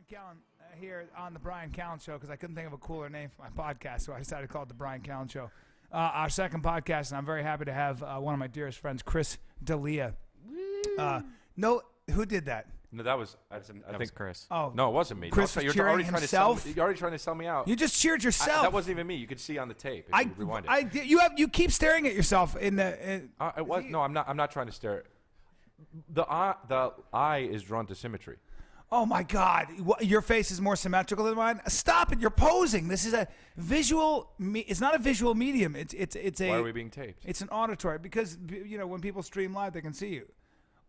Bryan Callen here on the Bryan Callen Show because I couldn't think of a cooler name for my podcast, so I decided to call it the Bryan Callen Show. Our second podcast, and I'm very happy to have one of my dearest friends, Chris D'Elia. No, who did that? No, that was I think Chris. Oh, no, it wasn't me. Chris No, was you're already cheering trying to sell himself? me, you're already trying to sell me out. You just cheered yourself. That wasn't even me. You could see on the tape. If you rewind it. You keep staring at yourself in the. It was no. I'm not trying to stare. The eye is drawn to symmetry. Oh my God! Your face is more symmetrical than mine. Stop it! You're posing. This is a visual. It's not a visual medium. It's a. Why are we being taped? It's an auditory because when people stream live, they can see you.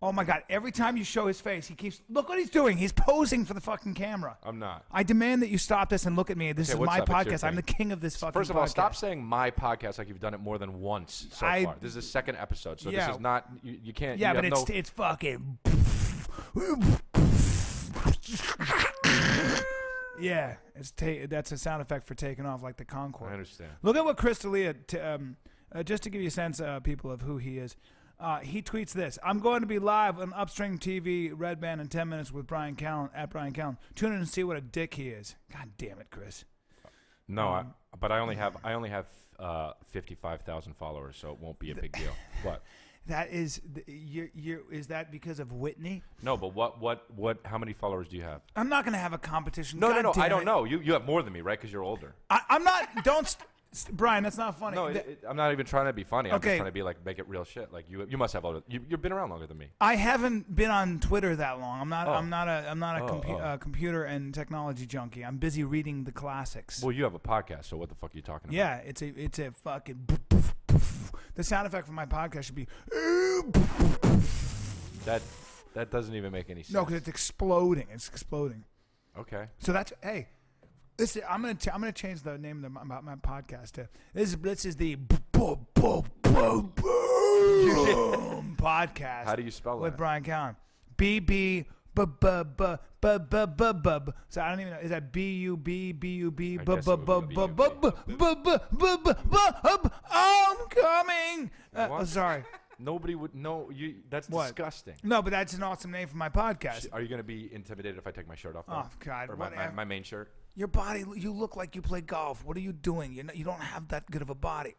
Oh my God! Every time you show his face, he keeps. Look what he's doing. He's posing for the fucking camera. I'm not. I demand that you stop this and look at me. This is my podcast. I'm the king of this fucking. First of all, podcast. stop saying my podcast like you've done it more than once so far. This is the second episode, so this is not. You can't. Yeah, you but it's fucking. Yeah, that's a sound effect for taking off, like the Concorde. I understand. Look at what Chris D'Elia, just to give you a sense, people, of who he is. He tweets this: "I'm going to be live on Upstream TV, Redban in 10 minutes with Bryan Callen at Bryan Callen. Tune in and see what a dick he is." God damn it, Chris. No, but I only have 55,000 followers, so it won't be a big deal. What? That is, is that because of Whitney? No, but what? How many followers do you have? I'm not going to have a competition. No, God no. damn I don't it. know. You have more than me, right? Because you're older. I'm not. Don't. Brian, that's not funny. No, I'm not even trying to be funny. I'm Okay. just trying to be like make it real shit. Like you must have older. You've been around longer than me. I haven't been on Twitter that long. I'm not a computer and technology junkie. I'm busy reading the classics. Well, you have a podcast, so what the fuck are you talking about? Yeah, it's a fucking. The sound effect for my podcast should be. That doesn't even make any sense. No, because it's exploding. It's exploding. Okay. So that's hey. Listen, I'm gonna change the name of my podcast to this is the podcast. How do you spell with that? Bryan Callen? BB bub. So I don't even know. Is that BUB? I'm coming. What? Sorry. Nobody would know you. That's What? disgusting. No, but that's an awesome name for my podcast. Are you going to be intimidated if I take my shirt off? Oh God! Or Whatever. my main shirt. Your body, you look like you play golf. What are you doing? You don't have that good of a body.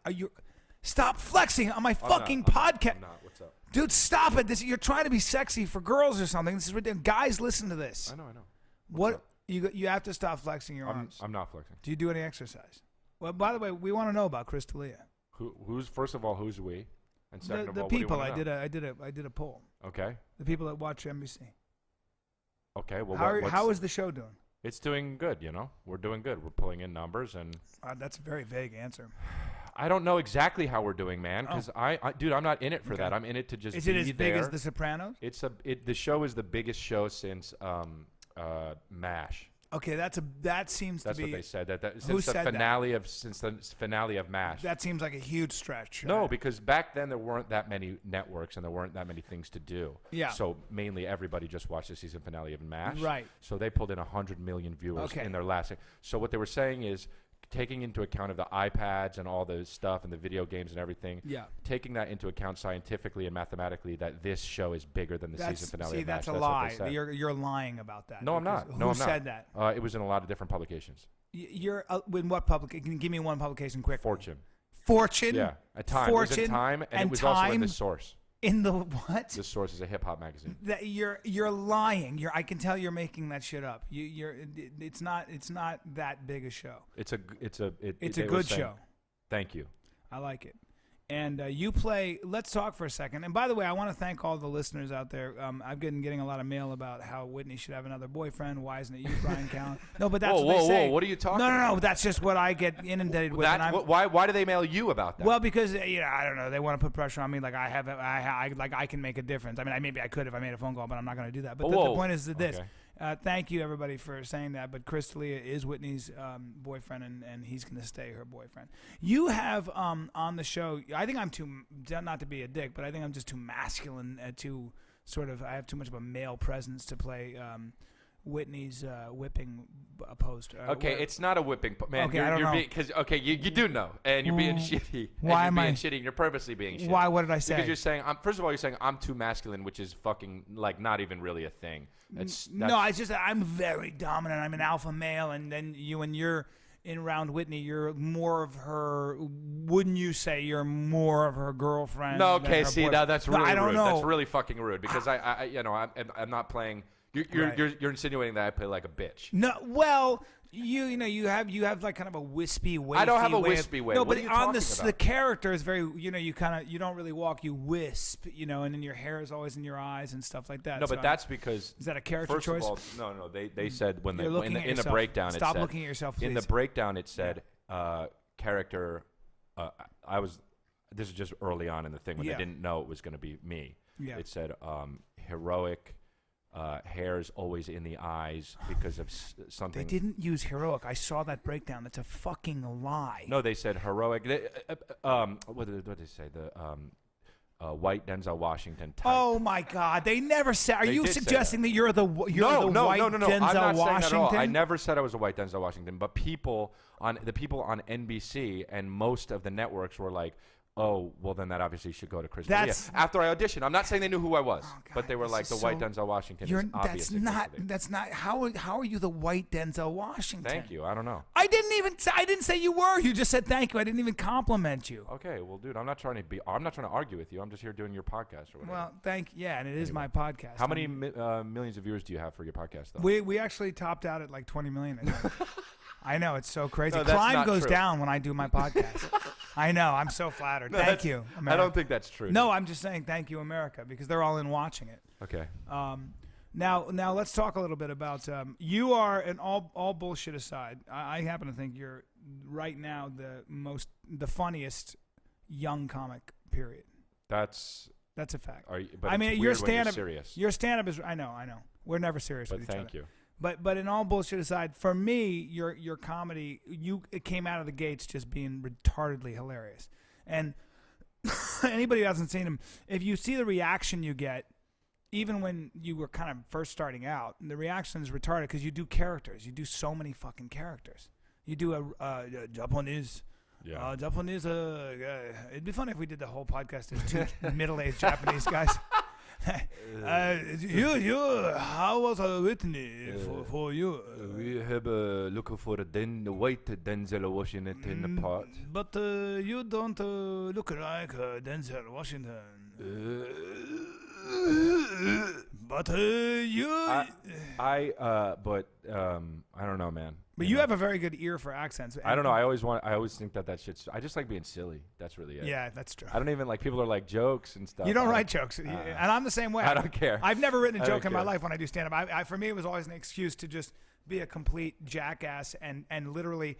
Stop flexing on my fucking podcast. I'm not. What's up? Dude, stop it. You're trying to be sexy for girls or something. This is ridiculous. Guys, listen to this. I know. What you have to stop flexing your arms. I'm not flexing. Do you do any exercise? Well, by the way, we want to know about Chris D'Elia. Who's first of all, who's we? And second of The all, people. what do you I did a poll. Okay. The people that watch NBC. Okay. Well, how is the show doing? It's doing good. We're doing good. We're pulling in numbers, and That's a very vague answer. I don't know exactly how we're doing, man. Because dude, I'm not in it for Okay. that. I'm in it to just. Is it be as big there. as The Sopranos? The show is the biggest show since MASH. Okay, that seems That's to be. what they said. Who Since the said finale of MASH. That seems like a huge stretch. No, because back then there weren't that many networks and there weren't that many things to do. Yeah. So mainly everybody just watched the season finale of MASH. Right. So they pulled in 100 million viewers in their last. So what they were saying is, taking into account of the iPads and all the stuff and the video games and everything, taking that into account scientifically and mathematically, that this show is bigger than the season finale of MASH. That's a lie. You're lying about that. No, I'm not. Who said that? It was in a lot of different publications. You're in what publication? Can you give me one publication quick? Fortune. Yeah. A Time. It was in Time, and it was also in The Source. In the what? The Source is a hip hop magazine. That you're lying. I can tell you're making that shit up. It's not that big a show. It's a good show. Thank you. I like it. And you play. Let's talk for a second. And by the way, I want to thank all the listeners out there. I've been getting a lot of mail about how Whitney should have another boyfriend. Why isn't it you, Bryan Callen? No, but that's what they say. Whoa! What are you talking about? No. That's just what I get inundated with. Why do they mail you about that? Well, because I don't know. They want to put pressure on me. Like I can make a difference. I mean, maybe I could if I made a phone call, but I'm not going to do that. But the point is this. Okay. Thank you, everybody, for saying that. But Chris D'Elia is Whitney's boyfriend, and he's going to stay her boyfriend. You have on the show, I think I'm too, not to be a dick, but I think I'm just too masculine, I have too much of a male presence to play Whitney's whipping post. Okay, it's not a whipping, man. Okay, I don't know. Because you do know, and you're being shitty. Why am I being shitty? And you're purposely being shitty. Why? What did I say? Because you're saying, first of all, you're saying I'm too masculine, which is fucking like not even really a thing. No, it's just that I'm very dominant. I'm an alpha male, and then you're in round Whitney, you're more of her. Wouldn't you say you're more of her girlfriend? No, okay. See, that's really I don't rude. know. That's really fucking rude because I'm not playing. You're insinuating that I play like a bitch. No, well, you have like kind of a wispy way. I don't have a wispy way. No, what but on the character is very. You don't really walk. You wisp. And then your hair is always in your eyes and stuff like that. No, but that's because is that a character first choice? Of all, no. They said when they in the breakdown. Stop looking at yourself, please. In the breakdown, it said character. This is just early on in the thing when they didn't know it was going to be me. Yeah. It said heroic. Hair's always in the eyes because of something. They didn't use heroic. I saw that breakdown. That's a fucking lie. No, they said heroic. What did they say? The white Denzel Washington type. Oh my God! They never said. Are you suggesting that you're the white No. Denzel I'm not Washington? saying that at all. I never said I was a white Denzel Washington. But people on NBC and most of the networks were like, oh, well, then that obviously should go to Chris D'Elia. After I auditioned, I'm not saying they knew who I was, but they were like, the white Denzel Washington is obvious. That's not. How are you the white Denzel Washington? Thank you. I don't know. I didn't say you were. You just said thank you. I didn't even compliment you. Okay, well, dude, I'm not trying to argue with you. I'm just here doing your podcast or whatever. Well, and it is my podcast. How many millions of viewers do you have for your podcast, though? We actually topped out at like 20 million. I know, it's so crazy. No, Climb goes down when I do my podcast. I know. I'm so flattered. Thank you, America. I don't think that's true. No, I'm just saying thank you, America, because they're all in watching it. Okay. Now let's talk a little bit about you are, and all bullshit aside, I happen to think you're right now the funniest young comic, period. That's a fact. I mean, your stand-up. Your stand-up is. I know. We're never serious with each other. Thank you. But in all bullshit aside, for me, your comedy, it came out of the gates just being retardedly hilarious. And anybody who hasn't seen him, if you see the reaction you get, even when you were kind of first starting out, the reaction is retarded because you do characters. You do so many fucking characters. You do a Japanese. Yeah. Japanese. It'd be funny if we did the whole podcast as two middle-aged Japanese guys. How was Whitney for you? We have looking for the white Denzel Washington in the part. But you don't look like Denzel Washington. But I don't know, man. But you have a very good ear for accents. I don't know. I always think that shit's. I just like being silly. That's really it. Yeah, that's true. I don't even like people are like jokes and stuff. You don't write jokes, and I'm the same way. I don't care. I've never written a joke in my life when I do stand up. For me, it was always an excuse to just be a complete jackass and literally.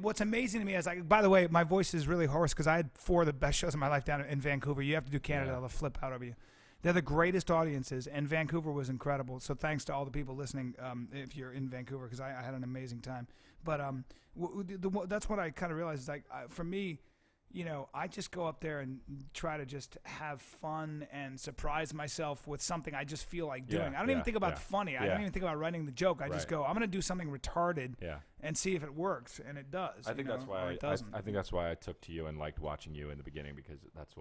What's amazing to me is, by the way, my voice is really hoarse because I had 4 of the best shows of my life down in Vancouver. You have to do Canada; they'll flip out over you. They're the greatest audiences, and Vancouver was incredible. So thanks to all the people listening if you're in Vancouver, because I had an amazing time. But that's what I kind of realized. Is like for me, I just go up there and try to just have fun and surprise myself with something I just feel like doing. I don't even think about funny. I don't even think about writing the joke. I just go, I'm going to do something retarded and see if it works, and it does. I think that's why I think that's why I took to you and liked watching you in the beginning, because that's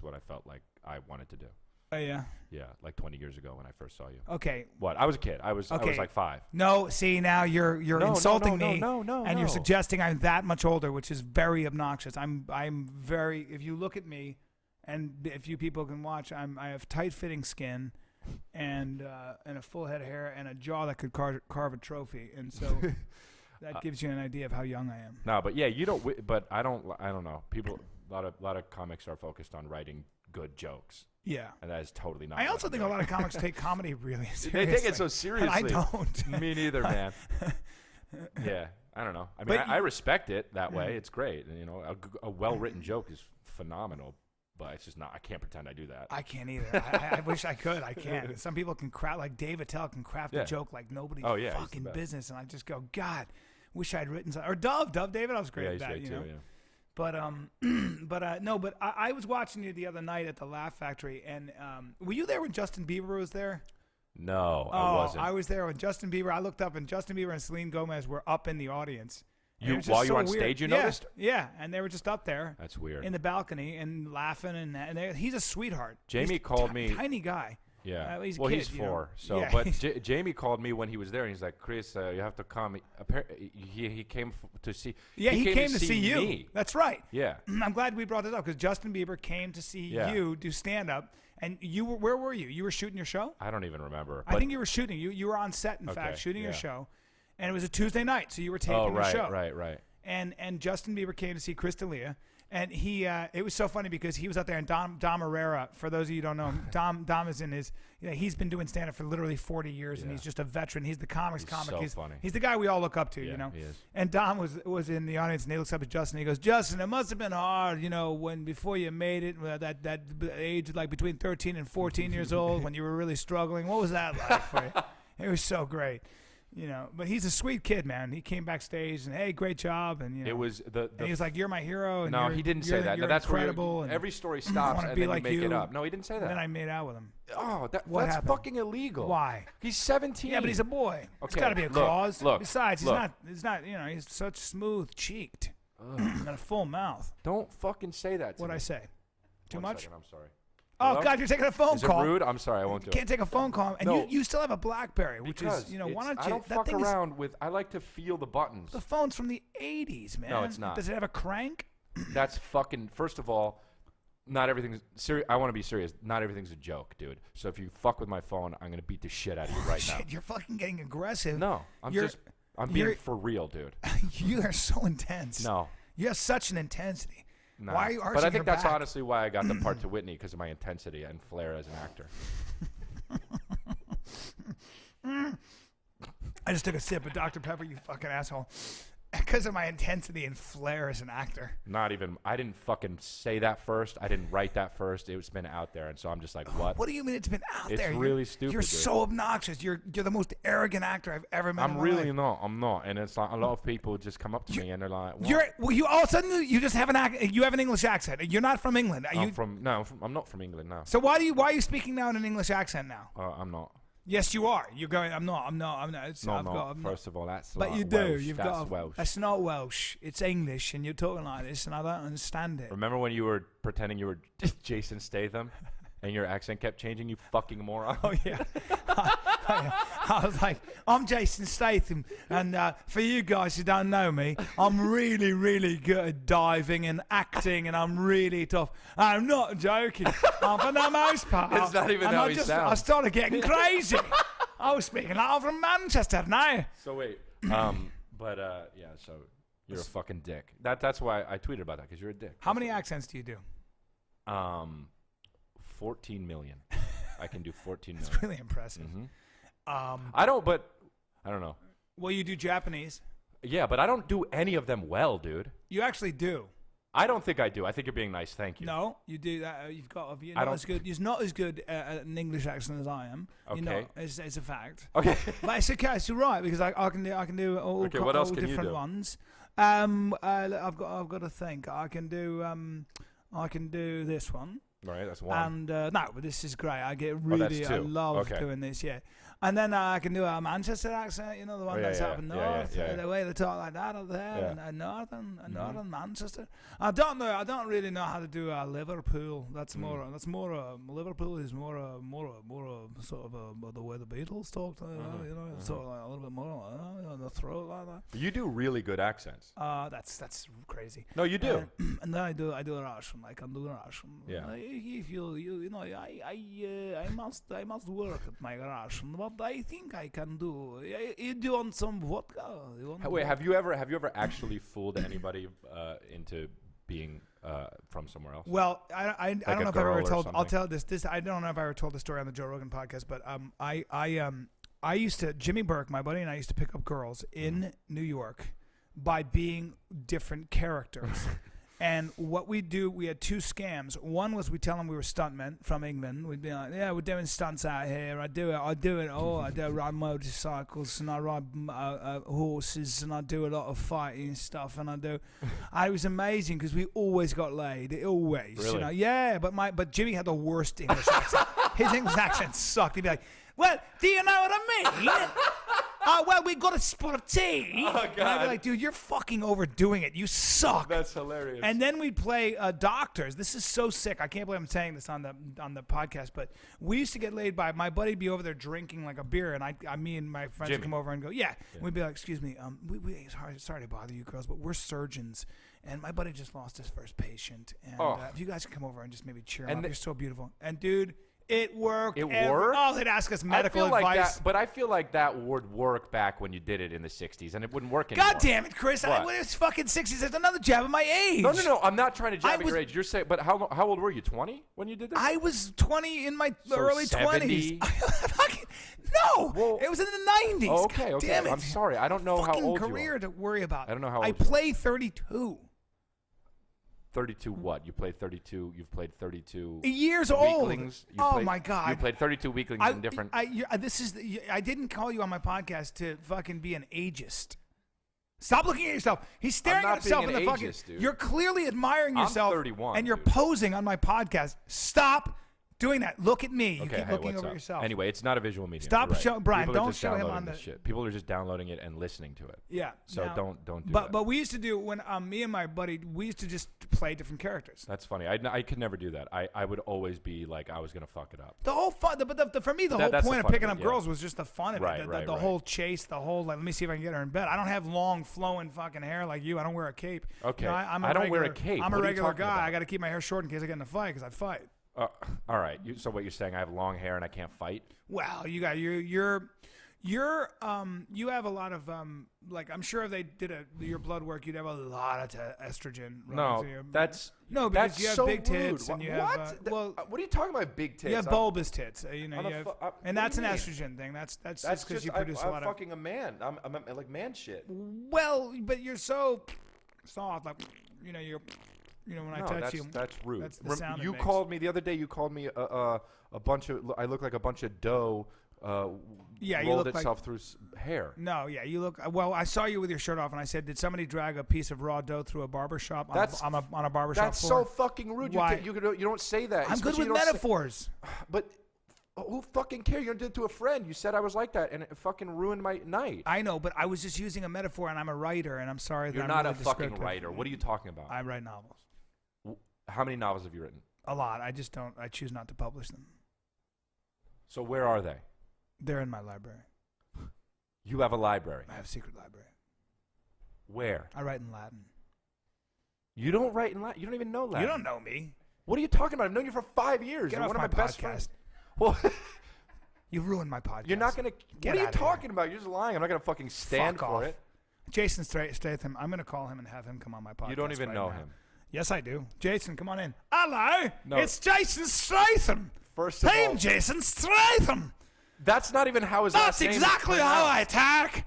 what I felt like I wanted to do. Oh, yeah? Yeah, like 20 years ago when I first saw you. Okay. What? I was a kid. I was like 5. No, see, now you're insulting me. No. And you're suggesting I'm that much older, which is very obnoxious. I'm very, if you look at me, and if you people can watch, I have tight-fitting skin and a full head of hair and a jaw that could carve a trophy. And so that gives you an idea of how young I am. No, but yeah, you don't, but I don't know. People, a lot of comics are focused on writing good jokes. Yeah. And that is totally not. I also think a lot of comics take comedy really seriously. They take it so seriously. And I don't. Me neither, man. Yeah. I don't know. I mean, I respect it that way. It's great. And, a well-written joke is phenomenal, but it's just not. I can't pretend I do that. I can't either. I wish I could. I can't. Some people can craft, like Dave Attell can craft a joke like nobody's fucking business. And I just go, God, wish I'd written something. Or Dove David, I was great at that, he's great too, yeah. But I was watching you the other night at the Laugh Factory, and were you there when Justin Bieber was there? No, I wasn't. I was there when Justin Bieber. I looked up, and Justin Bieber and Selena Gomez were up in the audience. While you were on stage, you noticed? Yeah, and they were just up there. That's weird. In the balcony and laughing, and he's a sweetheart. Jamie called me. Tiny guy. Yeah. He's he's 4. So, yeah. But Jamie called me when he was there, and he's like, "Chris, you have to come." He came to see. Yeah, he came to see you. Me. That's right. Yeah. I'm glad we brought this up because Justin Bieber came to see you do stand up. And where were you? You were shooting your show? I don't even remember. I think you were shooting. You were on set, in fact, shooting your show. And it was a Tuesday night, so you were taping the show. Right. And Justin Bieber came to see Chris D'Elia. And it was so funny because he was out there, and Dom Herrera, for those of you who don't know him, Dom is in his, he's been doing stand-up for literally 40 years, and he's just a veteran. He's the comic. So funny. He's the guy we all look up to, you know. He is. And Dom was in the audience, and he looks up at Justin, and he goes, Justin, it must have been hard, before you made it, that age, like between 13 and 14 years old, when you were really struggling. What was that like for you? It was so great. But he's a sweet kid, man. He came backstage and, hey, great job, and it was and he was like, "You're my hero." And no, he didn't say that. You're that's incredible. Where every story stops and then you make it up. No, he didn't say that. And then I made out with him. Oh, that's happened? fucking illegal. Why? He's 17. Yeah, but he's a boy. Okay, It's got to be a clause. Besides, he's look. not. He's such smooth cheeked, got a full mouth. Don't fucking say that. What'd I say? Too much? Second, I'm sorry. Oh, God, you're taking a phone call. Is it rude? I'm sorry, I won't do it. You can't take a phone call. And you still have a BlackBerry, which is, why don't you? I don't fuck around with, I like to feel the buttons. The phone's from the 80s, man. No, it's not. Does it have a crank? That's fucking, first of all, not everything's serious. I want to be serious. Not everything's a joke, dude. So if you fuck with my phone, I'm going to beat the shit out of you right now. You're fucking getting aggressive. No, I'm being for real, dude. You are so intense. No. You have such an intensity. No. Why are you arching But I think that's back? honestly why I got the part to Whitney, because of my intensity and flair as an actor. I just took a sip of Dr. Pepper, you fucking asshole. Because of my intensity and flair as an actor. Not even, I didn't fucking say that first. I didn't write that first. It's been out there, and so I'm just like, what? What do you mean it's been out there? It's really stupid. You're so obnoxious. You're the most arrogant actor I've ever met. I'm really not. I'm not. And it's like a lot of people just come up to me and they're like, what? You all of a sudden you just have you have an English accent. You're not from England. I'm not from England now. So why are you speaking now in an English accent now? I'm not. Yes, you are. You're going. I'm not. First of all, that's. But like you do. Welsh. You've that's got. Welsh. That's not Welsh. It's English, and you're talking like this, and I don't understand it. Remember when you were pretending you were Jason Statham, and your accent kept changing? You fucking moron. Oh yeah. I was like, I'm Jason Statham, and for you guys who don't know me, I'm really, really good at diving and acting, and I'm really tough. I'm not joking. For the most part. It's not even how he sounds. I started getting crazy. I was speaking like I'm from Manchester now. So wait, yeah, so you're a fucking dick. That's why I tweeted about that, because you're a dick. How many accents do you do? 14 million. I can do 14 million. That's really impressive. Mm-hmm. I don't know. Well, you do Japanese. Yeah, but I don't do any of them well, dude. You actually do. I don't think I do. I think you're being nice. Thank you. No, you do that. You've got. You're not as good. You're not as good at an English accent as I am. Okay. You know, it's a fact. Okay. But it's okay. It's all right because I can do all, okay, what else all can different you do? ones. I've got to think. I can do this one. Right, that's one. And no, but this is great. I get really. I love doing this. Yeah. And then I can do a Manchester accent, the one that's up north, the way they talk like that up there, and northern Manchester. I don't really know how to do Liverpool. That's more. Liverpool is more sort of the way the Beatles talked. Sort of like a little bit more on the throat like that. You do really good accents. That's crazy. No, you do. And then I do a Russian. I can do a Russian. Yeah. I must work at my Russian. But I think I can do. You do want some vodka? Wait, have you ever actually fooled anybody into being from somewhere else? Well, I don't know if I ever told. I'll tell this. I don't know if I ever told the story on the Joe Rogan podcast, but I used to, Jimmy Burke, my buddy, and I used to pick up girls in New York by being different characters. And what we do, we had two scams. One was we tell them we were stuntmen from England. We'd be like, yeah, we're doing stunts out here. I do it all. I ride motorcycles and I ride horses and I do a lot of fighting stuff. And I was amazing because we always got laid. Always. Really? Yeah, but Jimmy had the worst English accent. His English accent sucked. He'd be like, well, do you know what I mean? Well, we got a spot of tea. Oh, God. And I'd be like, dude, you're fucking overdoing it. You suck. That's hilarious. And then we'd play doctors. This is so sick. I can't believe I'm saying this on the podcast, but we used to get laid by, my buddy'd be over there drinking like a beer, and me and my friends would come over and go, yeah. We'd be like, excuse me, sorry to bother you girls, but we're surgeons. And my buddy just lost his first patient. And if you guys could come over and just maybe cheer him up. You're so beautiful. And, dude, it worked. It worked? Oh, they'd ask us medical advice. Like that, but I feel like that would work back when you did it in the 60s, and it wouldn't work anymore. God damn it, Chris. It's fucking 60s. That's another jab at my age. No. I'm not trying to jab at your age. You're saying, but how old were you? 20 when you did this? I was 20 in my early 70? 20s. No, well, it was in the 90s. Oh, okay. Damn it. I'm sorry. I don't know how old you are. Career to worry about. I don't know how old I play 32. 32 what? You played 32. You've played 32 years weaklings. old. My God! You played 32 weaklings in different. I didn't call you on my podcast to fucking be an ageist. Stop looking at yourself. He's staring at himself in the fucking. Dude. You're clearly admiring yourself. I'm 31, and you're dude. Posing on my podcast. Stop doing that. Look at me. You keep looking over yourself. Anyway, it's not a visual medium. Stop showing Brian. People don't show him on the shit. People are just downloading it and listening to it. Yeah. So don't do that. But we used to do when me and my buddy we used to just play different characters. That's funny. I could never do that. I would always be like I was gonna fuck it up. The whole fun. But for me, the whole point of picking up girls was just the fun of it. The whole chase. The whole let me see if I can get her in bed. I don't have long flowing fucking hair like you. I don't wear a cape. Okay. I don't wear a cape. I'm a regular guy. I got to keep my hair short in case I get in a fight because I fight. All right. So what you're saying? I have long hair and I can't fight? Well, you got you have a lot of like I'm sure if they did your blood work, you'd have a lot of estrogen. No, because you have big tits and you have what are you talking about? Big tits? You have bulbous tits. And that's an estrogen thing. That's just because you produce a lot of. I'm fucking a man. I'm like man shit. Well, but you're so soft, like you're. When I touch you. That's rude. That's the sound you called me the other day. You called me a bunch of. I look like a bunch of dough. Rolled itself through hair. No, you look. Well, I saw you with your shirt off, and I said, "Did somebody drag a piece of raw dough through a barber shop on a barber shop floor?" That's so fucking rude. Why? You don't say that. I'm good with metaphors. But who fucking cares? You did it to a friend. You said I was like that, and it fucking ruined my night. I know, but I was just using a metaphor, and I'm a writer, and I'm sorry that you're I'm not really a fucking writer. What are you talking about? I write novels. How many novels have you written? A lot. I just don't. I choose not to publish them. So where are they? They're in my library. You have a library? I have a secret library. Where? I write in Latin. You don't write in Latin? You don't even know Latin? You don't know me. What are you talking about? I've known you for 5 years. Get You're off one my of my best friends. Well, you ruined my podcast. You're not going to... What are you talking about? You're just lying. I'm not going to fucking stand for it. Jason Statham, I'm going to call him and have him come on my podcast. You don't even know him. Yes, I do. Jason, come on in. Hello. No. It's Jason Statham. First of all, Jason Statham. That's not even how his last name is. That's exactly how I talk.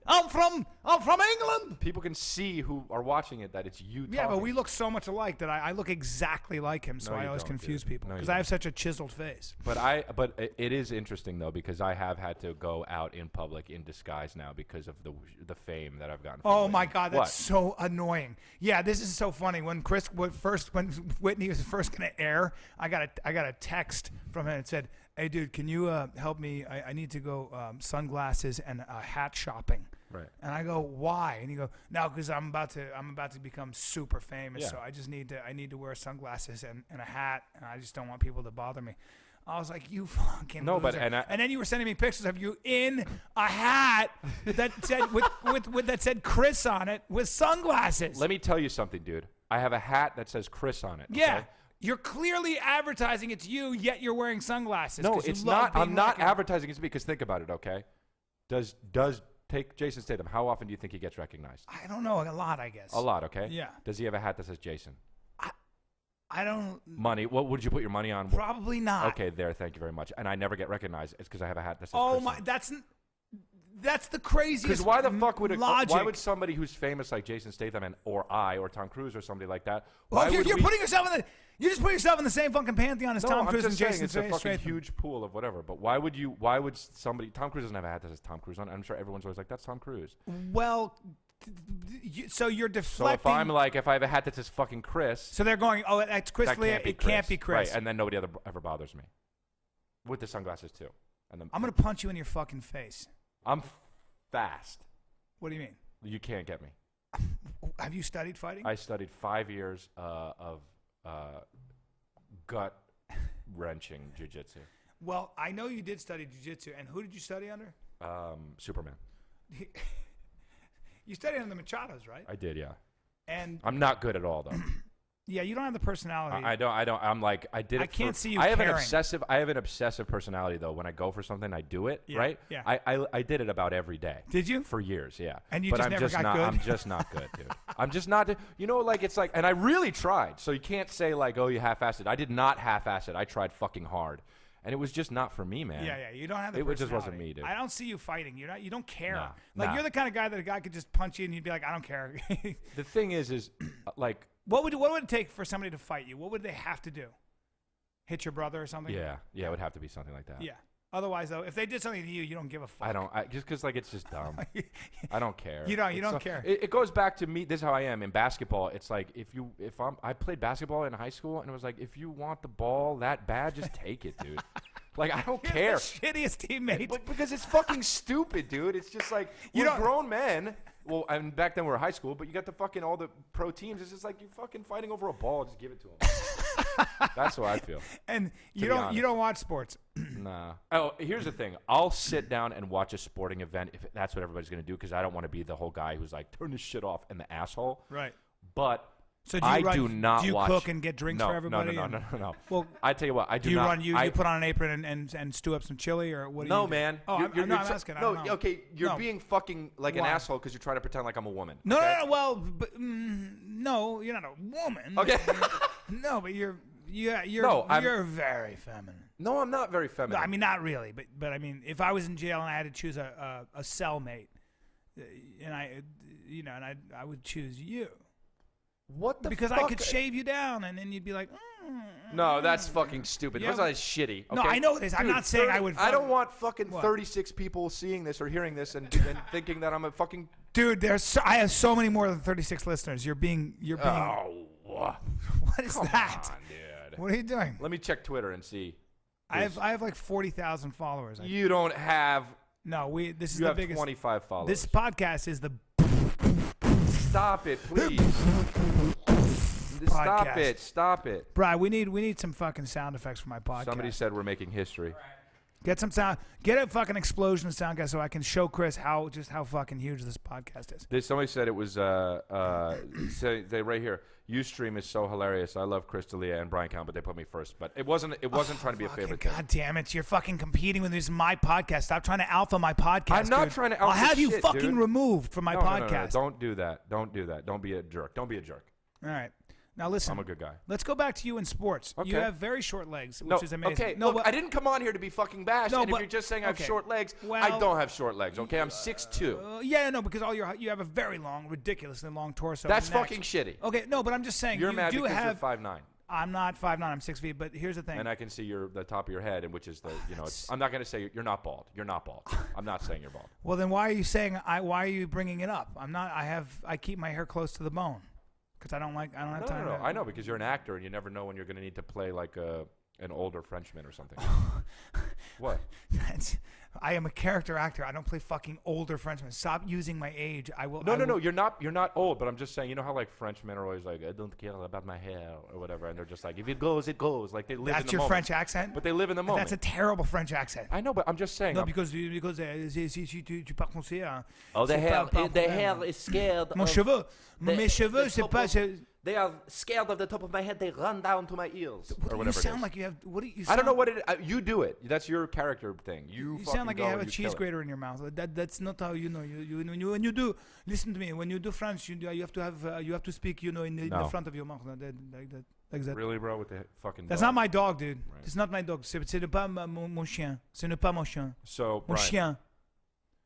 I'm from England. People can see who are watching it that it's you talking. Yeah, but we look so much alike that I look exactly like him, so I always confuse people because I have such a chiseled face. But it is interesting though because I have had to go out in public in disguise now because of the fame that I've gotten. Oh my God, that's so annoying. Yeah, this is so funny. When Whitney was first going to air, I got a text from him that said, "Hey dude, can you help me? I need to go sunglasses and hat shopping." Right. And I go, "Why?" And he go, "No, because I'm about to become super famous, so I need to wear sunglasses and a hat, and I just don't want people to bother me." I was like, "You fucking loser." But and then you were sending me pictures of you in a hat that said with that said Chris on it with sunglasses. Let me tell you something, dude. I have a hat that says Chris on it. Yeah. Okay? You're clearly advertising it's you, yet you're wearing sunglasses. No, it's not. I'm not advertising it's because think about it, okay? Does take Jason Statham, how often do you think he gets recognized? I don't know. A lot, I guess. A lot, okay? Yeah. Does he have a hat that says Jason? I don't. Money. What would you put your money on? Probably not. Okay, there. Thank you very much. And I never get recognized. It's because I have a hat that says Oh Chris my! on. That's the craziest. Because why the fuck would logic. Why would somebody who's famous like Jason Statham or Tom Cruise or somebody like that? Well, you're putting yourself in the. You just put yourself in the same fucking pantheon as Tom Cruise and Jason Statham. It's a fucking huge pool of whatever. But why would somebody? Tom Cruise doesn't have a hat that says Tom Cruise on. I'm sure everyone's always like, "That's Tom Cruise." Well, so you're deflecting. So if I have a hat that says fucking Chris. So they're going, "Oh, that's Chris Lee. It can't be Chris." Right, and then nobody ever bothers me. With the sunglasses too. And I'm gonna punch you in your fucking face. I'm fast. What do you mean? You can't get me. Have you studied fighting? I studied 5 years of gut wrenching jiu-jitsu. Well, I know you did study jiu-jitsu, and who did you study under? Superman. You studied under the Machados, right? I did, yeah. And I'm not good at all, though. Yeah, you don't have the personality. I don't. I'm like, I did it. I can't see you I have caring. I have an obsessive personality, though. When I go for something, I do it, right? Yeah. I did it about every day. Did you? For years, yeah. And you but just I'm never just got not, good? I'm just not good, dude. I'm just not. You know, like, it's like, and I really tried. So you can't say, like, oh, you half-assed it. I did not half-ass it. I tried fucking hard. And it was just not for me, man. Yeah. You don't have the personality. It just wasn't me, dude. I don't see you fighting. You don't care. Nah. You're the kind of guy that a guy could just punch you and you'd be like, I don't care. The thing is like, what would it take for somebody to fight you? What would they have to do? Hit your brother or something? Yeah, it would have to be something like that. Yeah. Otherwise, though, if they did something to you, you don't give a fuck. I don't. Just because, like, it's just dumb. I don't care. You don't care. It goes back to me. This is how I am in basketball. It's like I played basketball in high school, and it was like, if you want the ball that bad, just take it, dude. Like, I don't care. The shittiest teammate. But because it's fucking stupid, dude. It's just like, we're grown men. Well, and back then we were high school, but you got the fucking all the pro teams. It's just like you're fucking fighting over a ball. Just give it to them. That's what I feel. And you don't watch sports. Nah. Oh, here's the thing. I'll sit down and watch a sporting event if that's what everybody's gonna do, because I don't want to be the whole guy who's like, turn this shit off and the asshole. Right. But so do not do you watch. Cook and get drinks for everybody? No. Well, I tell you what, I do you not. Run? You put on an apron and stew up some chili, or what? No, man. Oh, I'm asking. I don't know. Okay, you're being fucking like an asshole because you're trying to pretend like I'm a woman. No, okay? no. Well, no, you're not a woman. Okay. No, but you're very feminine. No, I'm not very feminine. No, I mean, not really, but I mean, if I was in jail and I had to choose a cellmate, and I would choose you. What the because fuck? I could shave you down, and then you'd be like, no, that's fucking stupid. Yeah. That's shitty. Okay? No, I know this. I'm not saying I would. I don't want fucking 36 people seeing this or hearing this and thinking that I'm a fucking dude. I have so many more than 36 listeners. You're being. Oh, what is Come that? on, dude. What are you doing? Let me check Twitter and see. I have like 40,000 followers. You don't have. No, this is you the have biggest. 25 followers. This podcast is the. Stop it, please. Stop it. Brian, we need some fucking sound effects for my podcast. Somebody said we're making history. Get some sound. Get a fucking explosion sound guy so I can show Chris how fucking huge this podcast is. Somebody said it was they right here. Ustream is so hilarious. I love Chris D'Elia and Bryan Callen, but they put me first. But it wasn't trying to be a favorite. God damn it! You're fucking competing with me. This is my podcast. Stop trying to alpha my podcast. I'm not trying to alpha. I'll have you shit, fucking dude. removed from my podcast. No. Don't do that. Don't do that. Don't be a jerk. Don't be a jerk. All right. Now listen. I'm a good guy. Let's go back to you in sports. Okay. You have very short legs, which is amazing. Okay. Look, I didn't come on here to be fucking bashed. No, and but, if you're just saying I have short legs, well, I don't have short legs. Okay, I'm 6'2". Yeah, no, because you have a very long, ridiculously long torso. That's fucking shitty. Okay, no, but I'm just saying you're you mad do because have. You're 5'9". I'm not 5'9". I'm 6 feet. But here's the thing. And I can see the top of your head, and which is I'm not going to say you're not bald. You're not bald. I'm not saying you're bald. Well, then why are you saying why are you bringing it up? I'm not. I keep my hair close to the bone. Because I don't have time. No. I know, because you're an actor and you never know when you're going to need to play like an older Frenchman or something. What? I am a character actor. I don't play fucking older Frenchmen. Stop using my age. I will. No. You're not old. But I'm just saying. You know how like Frenchmen are always like, I don't care about my hair or whatever, and they're just like, if it goes, it goes. Like they live in the moment. That's your French accent. But they live in the moment. That's a terrible French accent. I know, but I'm just saying. No, because tu parles français. Oh, the hair is scared. Mes cheveux, c'est pas. They are scared of the top of my head. They run down to my ears. What do you sound like? You have. What do you? I don't know what it. You do it. That's your character thing. You sound like you have a cheese grater in your mouth. That's not how you know. When you do. Listen to me. When you do French, you have to speak. In the front of your mouth like that. Really, bro, with the fucking. That's not my dog, dude. Right. It's not my dog. Ce n'est pas mon chien. Ce n'est pas mon chien. So, mon chien.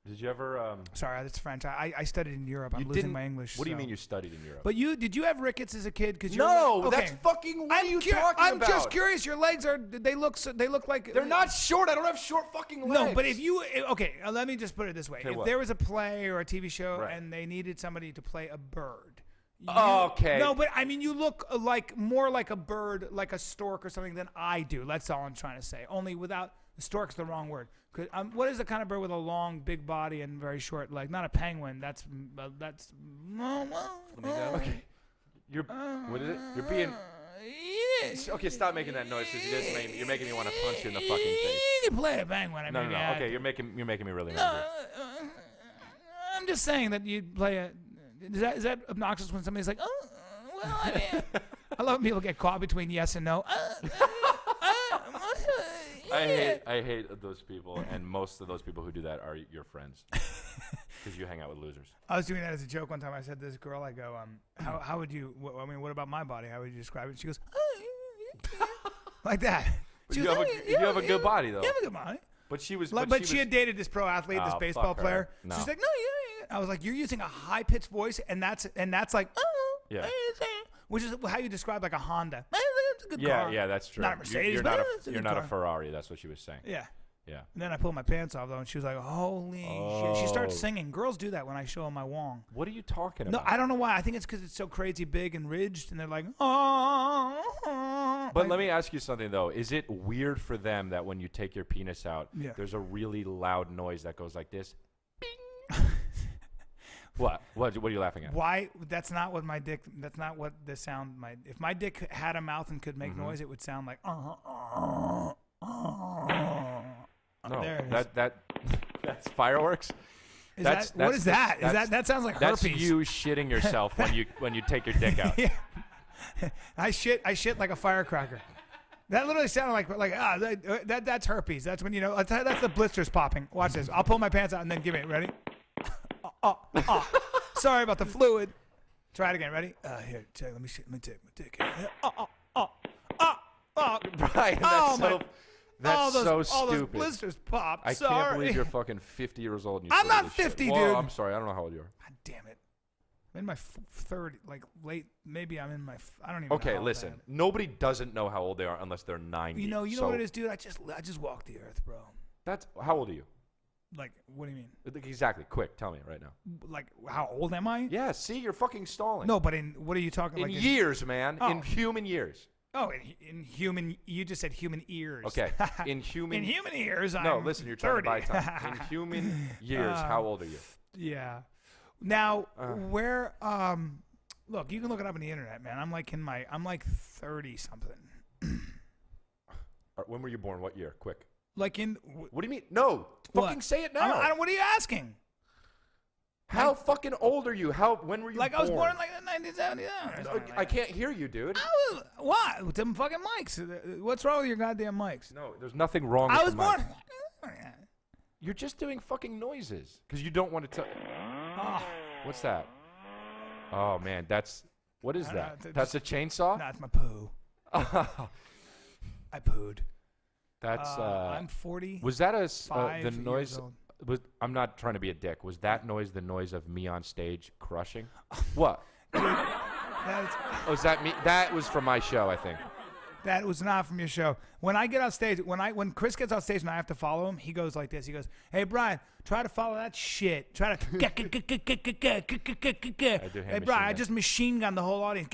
Did you ever? Sorry, that's French. I studied in Europe. I'm losing my English. What do you mean you studied in Europe? But did you have rickets as a kid? No, that's fucking. What are you talking about? I'm just curious. Your legs they look like they're not short. I don't have short fucking legs. No, but if you let me just put it this way: if there was a play or a TV show and they needed somebody to play a bird. Okay. No, but I mean, you look more like a bird, like a stork or something than I do. That's all I'm trying to say. Only without Stork's the wrong word. What is the kind of bird with a long, big body and very short leg? Not a penguin. That's. Let me go. Okay. What is it? You're being. Okay, stop making that noise because you're making me want to punch you in the fucking face. You can play a penguin. No. Okay, you're making me really angry. I'm just saying that you play a. Is that obnoxious when somebody's like, oh, well, I mean, I love when people get caught between yes and no. I hate those people, and most of those people who do that are your friends because you hang out with losers. I was doing that as a joke one time. I said to this girl, I go, how would you? What about my body? How would you describe it? She goes, like that. You have a good body though. You have a good body. But she was. But she had dated this pro athlete, this baseball player. No. She's like, no, yeah. I was like, you're using a high pitched voice, and that's like, yeah. Which is how you describe like a Honda. It's a good car. Yeah, that's true. Not a Mercedes, you're not a Ferrari. That's what she was saying. Yeah. Yeah. And then I pulled my pants off though, and she was like, "Holy shit!" She starts singing. Girls do that when I show them my wong. What are you talking about? No, I don't know why. I think it's because it's so crazy big and ridged, and they're like, "Oh." But let me ask you something though. Is it weird for them that when you take your penis out, there's a really loud noise that goes like this? Bing. What are you laughing at? Why? That's not what my dick. That's not what the sound. If my dick had a mouth and could make noise, it would sound like. No, that's fireworks. What is that? That sounds like herpes. That's you shitting yourself when you take your dick out. Yeah. I shit like a firecracker. That literally sounded like that's herpes. That's when that's the blisters popping. Watch this. I'll pull my pants out and then give it. Ready? Sorry about the fluid. Try it again. Ready? Here, let me take my dick. Brian, that's so stupid. All those blisters popped. I can't believe you're fucking 50 years old. And I'm not 50, shit. dude. Well, I'm sorry. I don't know how old you are. God damn it. I'm in my 30, like late. Maybe I'm in my. I don't even. Okay, know listen. Nobody doesn't know how old they are unless they're 90. You know what it is, dude. I just walked the earth, bro. That's how old are you? Like, what do you mean? Exactly. Quick, tell me right now. Like, how old am I? Yeah. See, you're fucking stalling. No, but what are you talking? In years, man. Oh. In human years. Oh, in human. You just said human ears. Okay. In human ears. No, listen. You're trying to buy time. In human years, how old are you? Yeah. Now, where? Look, you can look it up on the internet, man. I'm like 30 something. When were you born? What year? Quick. Like in. What do you mean? No, fucking say it now. What are you asking? How fucking old are you? When were you born? I was born in like 1979. I can't hear you, dude. What? With them fucking mics. What's wrong with your goddamn mics? No, there's nothing wrong with I was born. You're just doing fucking noises because you don't want to tell. What's that? Oh man, what is that? That's a chainsaw? No, it's my poo. I pooed. That's I'm 40. Was that the noise? I'm not trying to be a dick. Was that noise the noise of me on stage crushing? What? Was that me? That was from my show, I think. That was not from your show. When I get on stage, when Chris gets on stage and I have to follow him, he goes like this. He goes, "Hey Brian, try to follow that shit. Try to Hey Brian, I just machine gun the whole audience.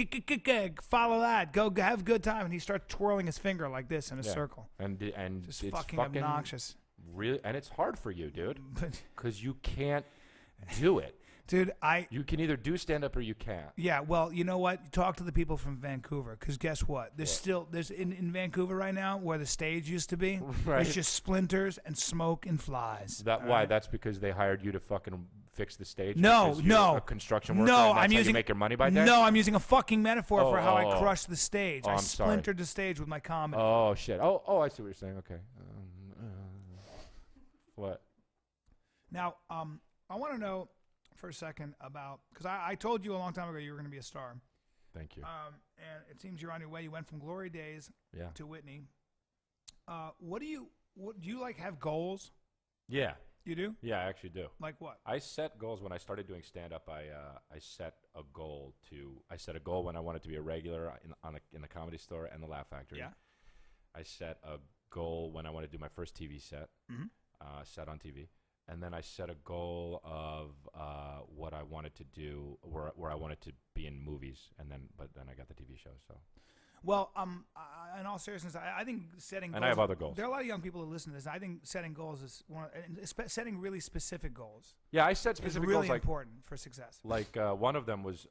Follow that. Go have a good time." And he starts twirling his finger like this in a circle. And just it's fucking obnoxious. Really, and it's hard for you, dude, because you can't do it. Dude, you can either do stand-up or you can't. Yeah, well, you know what? Talk to the people from Vancouver, because guess what? There's in Vancouver right now where the stage used to be. Right. It's just splinters and smoke and flies. Why? Right? That's because they hired you to fucking fix the stage. No. A construction worker. No, I'm using. You make your money by that. No, I'm using a fucking metaphor for how I crushed the stage. I splintered the stage with my comedy. Oh shit. Oh, I see what you're saying. Okay. What? Now, I want to know. For a second about because I told you a long time ago you were going to be a star. Thank you. And it seems you're on your way. You went from Glory Days to Whitney. Do you like have goals? Yeah. You do? Yeah, I actually do. Like what? I set goals when I started doing stand up. I set a goal when I wanted to be a regular in the Comedy Store and the Laugh Factory. Yeah. I set a goal when I wanted to do my first TV set. Mm-hmm. Set on TV. And then I set a goal of what I wanted to do, where I wanted to be in movies, but then I got the TV show. So, Well, in all seriousness, I think setting goals. And I have other goals. There are a lot of young people who listen to this. I think setting goals is setting really specific goals. Yeah, I set specific really goals. Like, important for success. Like one of them was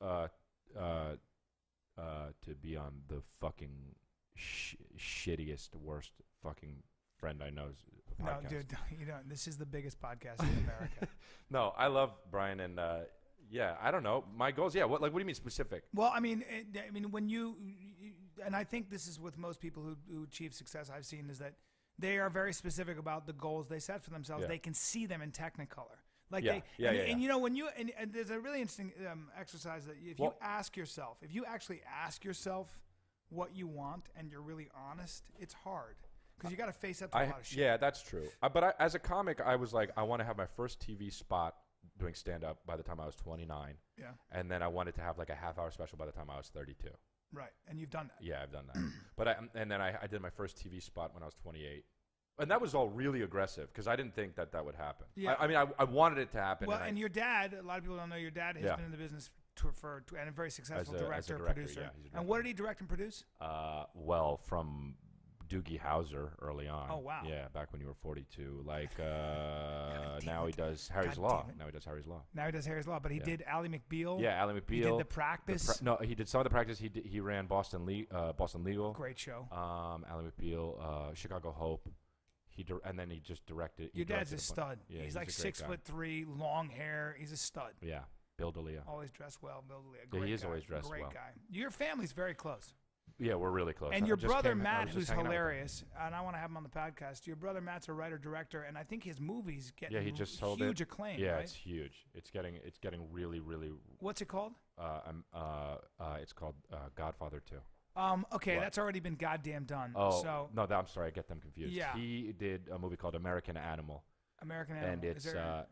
to be on the fucking shittiest, worst fucking friend I know's podcast. No, dude, you don't. This is the biggest podcast in America. No, I love Bryan, and yeah, I don't know my goals. Yeah, what do you mean specific? Well, I mean, when you and I think this is with most people who achieve success I've seen is that they are very specific about the goals they set for themselves. Yeah. They can see them in Technicolor. Like and you know when you and there's a really interesting exercise that if you actually ask yourself what you want and you're really honest, it's hard because you got to face up to a lot of shit. Yeah, that's true. But as a comic, I was like, I want to have my first TV spot doing stand-up by the time I was 29. Yeah. And then I wanted to have like a half-hour special by the time I was 32. Right, and you've done that. Yeah, I've done that. But then I did my first TV spot when I was 28. And that was all really aggressive because I didn't think that would happen. Yeah. I mean, I wanted it to happen. Well, and your dad, a lot of people don't know your dad has been in the business and a very successful director, producer. Yeah, he's a director. And what did he direct and produce? Well, from Doogie Howser early on. Oh, wow. Yeah, back when you were 42. Like, now he does Harry's Law. Now he does Harry's Law. But he did Ally McBeal. Yeah, Ally McBeal. He did The Practice. No, he did some of The Practice. He ran Boston Legal. Great show. Ally McBeal, Chicago Hope. And then he just directed. Your dad's a stud. Yeah, he's like 6'3", long hair. He's a stud. Yeah, Bill D'Elia. Always dressed well, Bill D'Elia. Yeah, he is always dressed well. Great guy. Your family's very close. Yeah, we're really close. And your brother Matt, who's hilarious, and I want to have him on the podcast. Your brother Matt's a writer director, and I think his movies get huge acclaim. Yeah, right? It's huge. It's getting really, really. What's it called? It's called Godfather 2. Okay, that's already been goddamn done. Oh, so no, I'm sorry, I get them confused. Yeah. He did a movie called American Animal. American Animal. And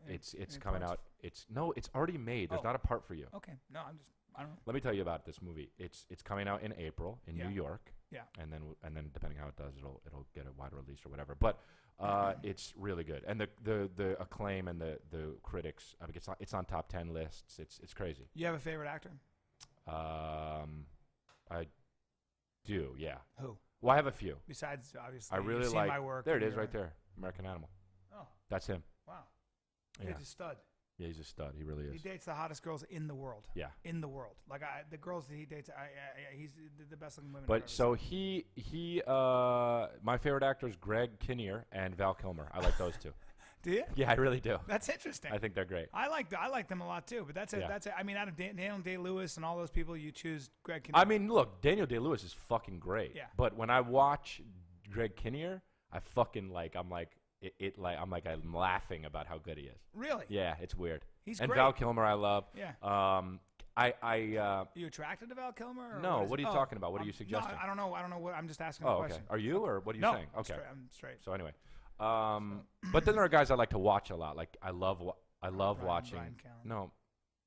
it's coming out. It's already made. There's not a part for you. Okay, no, I don't know. Let me tell you about this movie. It's coming out in April in New York. Yeah. And then depending how it does, it'll get a wider release or whatever. But it's really good. And the acclaim and the critics. I mean, it's on top 10 lists. It's crazy. You have a favorite actor? I do, yeah. Who? Well, I have a few. Besides, obviously, I really you've like seen my work. There it is, right there. American Animal. Oh, that's him. Wow. Yeah. He's a stud. Yeah, he's a stud. He really is. He dates the hottest girls in the world. Yeah. In the world, like the girls that he dates, he's the best looking women. But so he, my favorite actor is Greg Kinnear and Val Kilmer. I like those two. Do you? Yeah, I really do. That's interesting. I think they're great. I like them a lot too. But that's it. That's it. I mean, out of Daniel Day-Lewis and all those people, you choose Greg Kinnear. I mean, look, Daniel Day-Lewis is fucking great. Yeah. But when I watch Greg Kinnear, I fucking I'm laughing about how good he is. Really? Yeah, it's weird. He's and great. Val Kilmer, I love. Yeah. You attracted to Val Kilmer? Or no. What are you talking about? What are you suggesting? No, I don't know. What I'm just asking. Oh, a question. Okay. Are you or what are you saying? Okay. I'm straight. So anyway. But then there are guys I like to watch a lot. Like I love watching. Bryan Callen. No,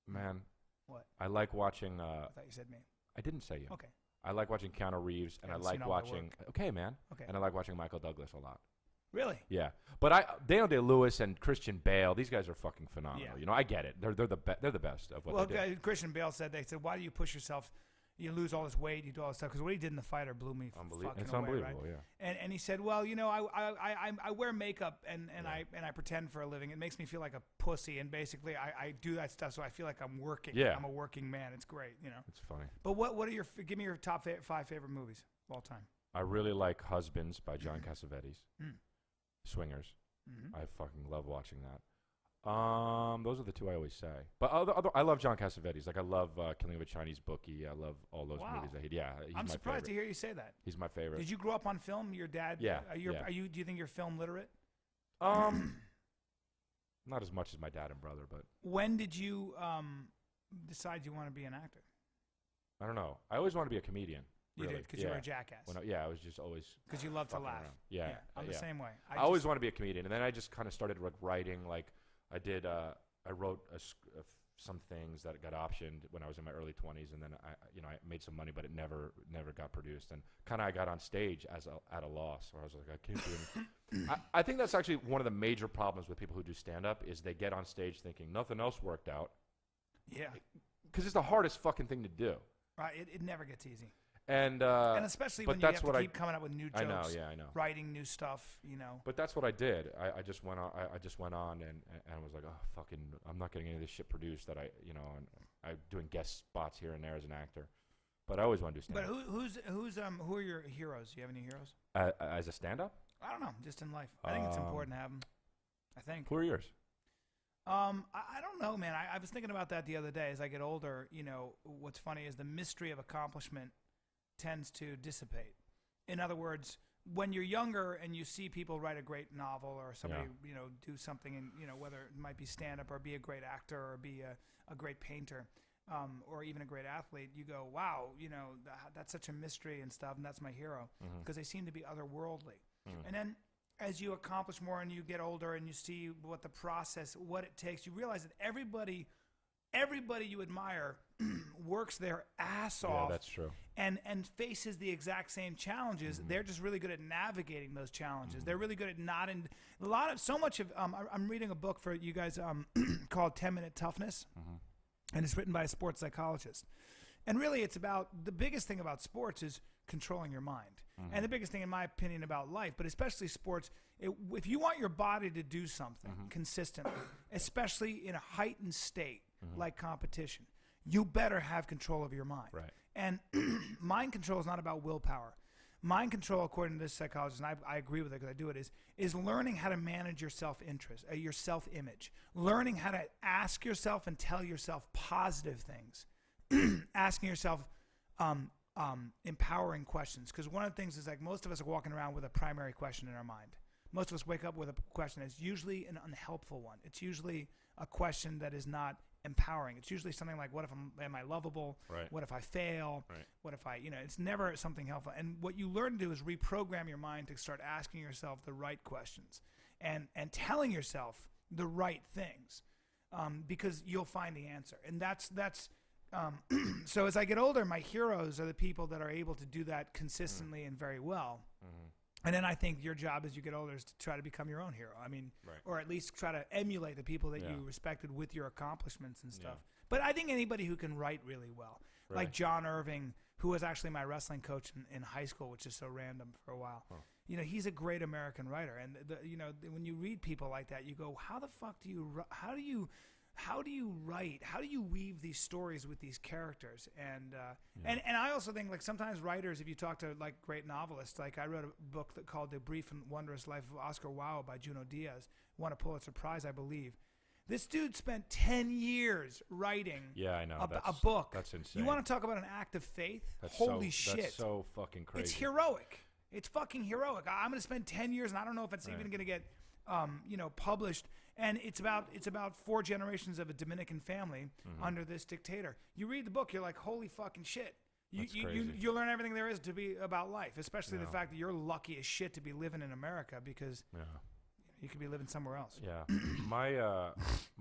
man. What? I like watching. I thought you said me. I didn't say you. Okay. I like watching Keanu Reeves, and I like watching. Okay, man. Okay. And I like watching Michael Douglas a lot. Really? Yeah. But Daniel Day-Lewis and Christian Bale, these guys are fucking phenomenal. Yeah. You know, I get it. They're the best of what they do. Christian Bale said why do you push yourself? You lose all this weight, you do all this stuff. Because what he did in The Fighter blew me fucking It's away, unbelievable, right? Yeah. And he said, well, you know, I wear makeup and I pretend for a living. It makes me feel like a pussy, and basically I do that stuff so I feel like I'm working. Yeah. I'm a working man. It's great, you know. It's funny. But what are give me your top 5 favorite movies of all time? I really like Husbands by John Cassavetes. Swingers. Mm-hmm. I fucking love watching that. Those are the two I always say. But I love John Cassavetes. Like I love Killing of a Chinese Bookie. I love all those movies that he. Yeah, I'm surprised to hear you say that. He's my favorite. Did you grow up on film? Your dad? Yeah. Do you think you're film literate? Not as much as my dad and brother, but. When did you decide you want to be an actor? I don't know. I always wanted to be a comedian. You did, because you were a jackass. I was just always. Because you love to laugh. Around. Yeah, I'm the same way. I always want to be a comedian, and then I just kind of started writing. Like I did, I wrote some things that got optioned when I was in my early 20s, and then I made some money, but it never got produced, and kind of I got on stage at a loss, where I was like, I can't do anything. I think that's actually one of the major problems with people who do stand up is they get on stage thinking nothing else worked out. Yeah. Because it's the hardest fucking thing to do. Right. It never gets easy. And especially when you have to keep coming up with new jokes. I know. Writing new stuff, But that's what I did. I just went on. I just went on and was like, oh fucking, I'm not getting any of this shit produced. That and I'm doing guest spots here and there as an actor. But I always want to do stand-up. But who are your heroes? Do you have any heroes? As a stand-up? I don't know. Just in life. I think it's important to have them. I think. Who are yours? I don't know, man. I was thinking about that the other day. As I get older, what's funny is the mystery of accomplishment tends to dissipate. In other words, when you're younger and you see people write a great novel or somebody, do something, and whether it might be stand-up or be a great actor or be a great painter, or even a great athlete, you go, wow, that's such a mystery and stuff, and that's my hero, because they seem to be otherworldly. And then as you accomplish more and you get older and you see what the process, what it takes, you realize that everybody you admire works their ass off. Yeah, that's true. And faces the exact same challenges. They're just really good at navigating those challenges. They're really good at I'm reading a book for you guys called 10-Minute Toughness, and it's written by a sports psychologist. And really, it's about the biggest thing about sports is controlling your mind. And the biggest thing, in my opinion, about life, but especially sports, if you want your body to do something consistently, especially in a heightened state like competition, you better have control of your mind. Right. And mind control is not about willpower. Mind control, according to this psychologist, and I agree with it because I do it, is learning how to manage your self-interest, your self-image, learning how to ask yourself and tell yourself positive things, asking yourself empowering questions. Because one of the things is, like, most of us are walking around with a primary question in our mind. Most of us wake up with a question that's usually an unhelpful one. It's usually a question that is not empowering. It's usually something like, am I lovable? Right. What if I fail? Right. What if it's never something helpful. And what you learn to do is reprogram your mind to start asking yourself the right questions and telling yourself the right things, because you'll find the answer. And that's so as I get older, my heroes are the people that are able to do that consistently and very well. And then I think your job as you get older is to try to become your own hero. I mean, or at least try to emulate the people that you respected with your accomplishments and stuff. But I think anybody who can write really well, like John Irving, who was actually my wrestling coach in high school, which is so random for a while. He's a great American writer. And when you read people like that, you go, how the fuck do you write? How do you weave these stories with these characters? And I also think, like, sometimes writers, if you talk to, like, great novelists, like I wrote a book called The Brief and Wondrous Life of Oscar Wilde by Junot Diaz, won a Pulitzer Prize, I believe. This dude spent 10 years writing a book. That's insane. You want to talk about an act of faith? Holy shit. That's so fucking crazy. It's heroic. It's fucking heroic. I'm going to spend 10 years, and I don't know if it's even going to get published. And it's about 4 generations of a Dominican family under this dictator. You read the book, you're like, holy fucking shit. You learn everything there is to be about life, especially the fact that you're lucky as shit to be living in America, because you could be living somewhere else. Yeah.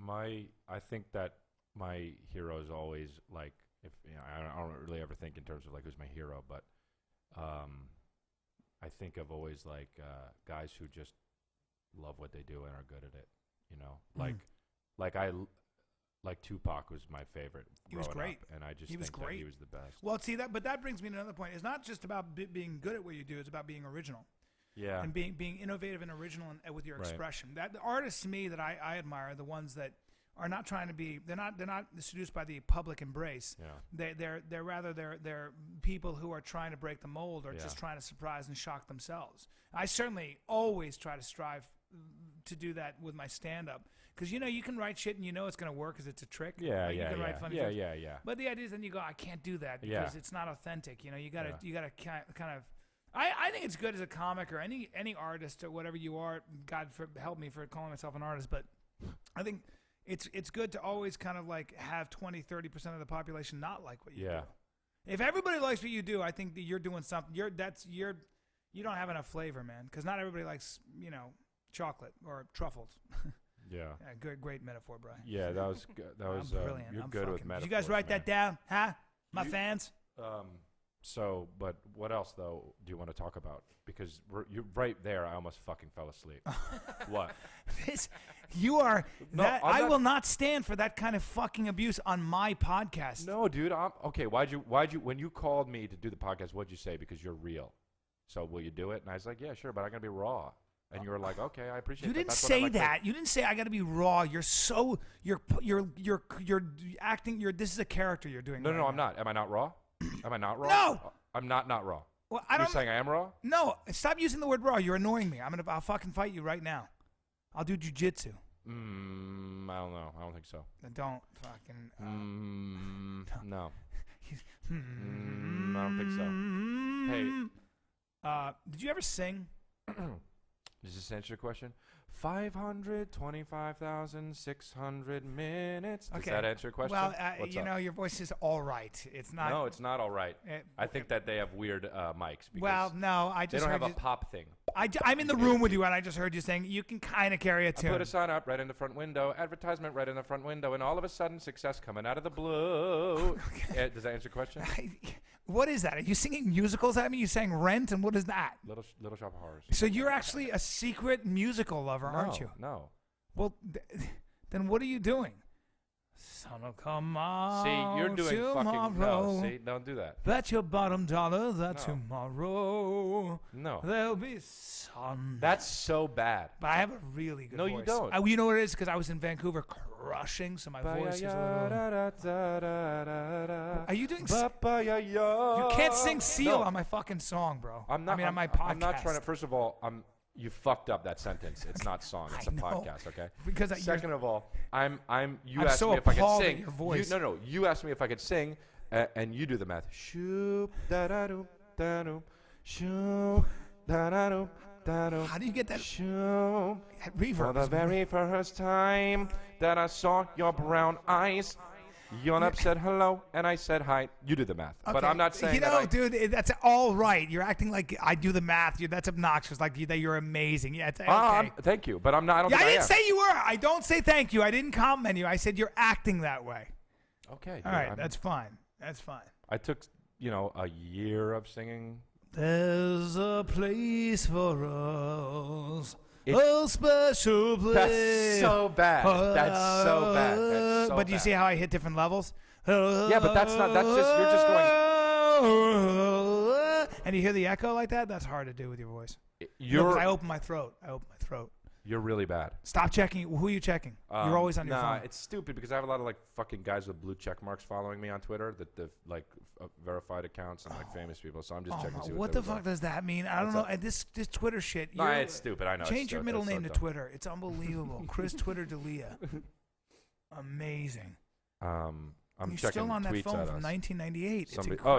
I think that my hero is always, like, if I don't really ever think in terms of, like, who's my hero, but I think of always, like, guys who just love what they do and are good at it. Like Tupac was my favorite. He was great, and I just think that he was the best. Well, see but that brings me to another point. It's not just about being good at what you do; it's about being original. Yeah, and being innovative and original with your expression. That the artists to me that I admire are the ones that are not trying to be. They're not seduced by the public embrace. Yeah, they're people who are trying to break the mold or just trying to surprise and shock themselves. I certainly always try to strive to do that with my stand-up, because you can write shit and it's going to work because it's a trick. You can write funny jokes. But the idea is then you go, I can't do that because it's not authentic. You gotta kind of. I think it's good as a comic or any artist or whatever you are. God help me for calling myself an artist, but I think it's good to always kind of like have 20-30% of the population not like what you do. If everybody likes what you do, I think that you're doing something. You don't have enough flavor, man, because not everybody likes chocolate or truffles. Great metaphor, Brian. Yeah, that was good. That was brilliant. You're good with metaphors. Did you guys write that down, huh? My fans. So, but what else though do you want to talk about? Because you're right there. I almost fucking fell asleep. What? You are I will not stand for that kind of fucking abuse on my podcast. No, dude. Okay. Why'd you when you called me to do the podcast? What'd you say? Because you're real. So will you do it? And I was like, yeah, sure, but I'm gonna be raw. And you were like, okay, I appreciate. You that. didn't That's say what I like that. You didn't say I got to be raw. You're acting. This is a character you're doing. No, right no, now. I'm not. Am I not raw? Am I not raw? No, I'm not raw. Well, I don't. You're saying I am raw? No, stop using the word raw. You're annoying me. I'll fucking fight you right now. I'll do jujitsu. I don't know. I don't think so. Don't fucking. No. I don't think so. Hey. Did you ever sing? Does this answer your question? 525,600 minutes. Does that answer your question? Well, your voice is all right. It's not. No, it's not all right. I think that they have weird mics. Well, no, I just they don't have a pop thing. I'm in the room with you, and I just heard you saying you can kind of carry a tune. I put a sign up right in the front window, advertisement right in the front window, and all of a sudden, success coming out of the blue. Okay. Does that answer your question? What is that? Are you singing musicals at me? You sang Rent, and what is that? Little Shop of Horrors. So you're actually a secret musical lover, aren't you? No. Well, then what are you doing? Sun will come out. See, you're doing tomorrow. fucking no. See, don't do that. Bet your bottom dollar that tomorrow there'll be sun. That's so bad. But I have a really good voice. No, you don't. You know what it is? Because I was in Vancouver crushing, so my voice is a little. Are you doing? You can't sing Seal on my fucking song, bro. I'm not. on my podcast. I'm not trying to. First of all, you fucked up that sentence. It's not song. It's a podcast. Okay. Because second of all, you I'm asked so me if I could appalled sing. at your voice. You asked me if I could sing, and you do the math. Shoop da da doop da doop. Shoop da da doop da doop. How do you get that? Shoop. That reverb. For the very first time that I saw your brown eyes. Yonup said hello, and I said hi. You do the math. Okay. But I'm not saying dude, that's all right. You're acting like I do the math. That's obnoxious. Like that you're amazing. Yeah, it's okay. Thank you, but I'm not. I didn't say you were. I don't say thank you. I didn't compliment you. I said you're acting that way. Okay. All right, that's fine. That's fine. I took, a year of singing. There's a place for us. A special place. That's so bad. That's so bad. But you see how I hit different levels? Yeah, but that's not. That's just you're just going. And you hear the echo like that? That's hard to do with your voice. I open my throat. You're really bad. Stop checking. Who are you checking? You're always on your phone. Nah, it's stupid because I have a lot of fucking guys with blue check marks following me on Twitter, the verified accounts and famous people. So I'm just checking. What the fuck does that mean? I don't know. And this Twitter shit. Nah, it's stupid. I know. Change your middle name to Twitter. It's unbelievable. Chris Twitter D'Elia. Amazing. I'm You're checking still on that tweets phone from 1998.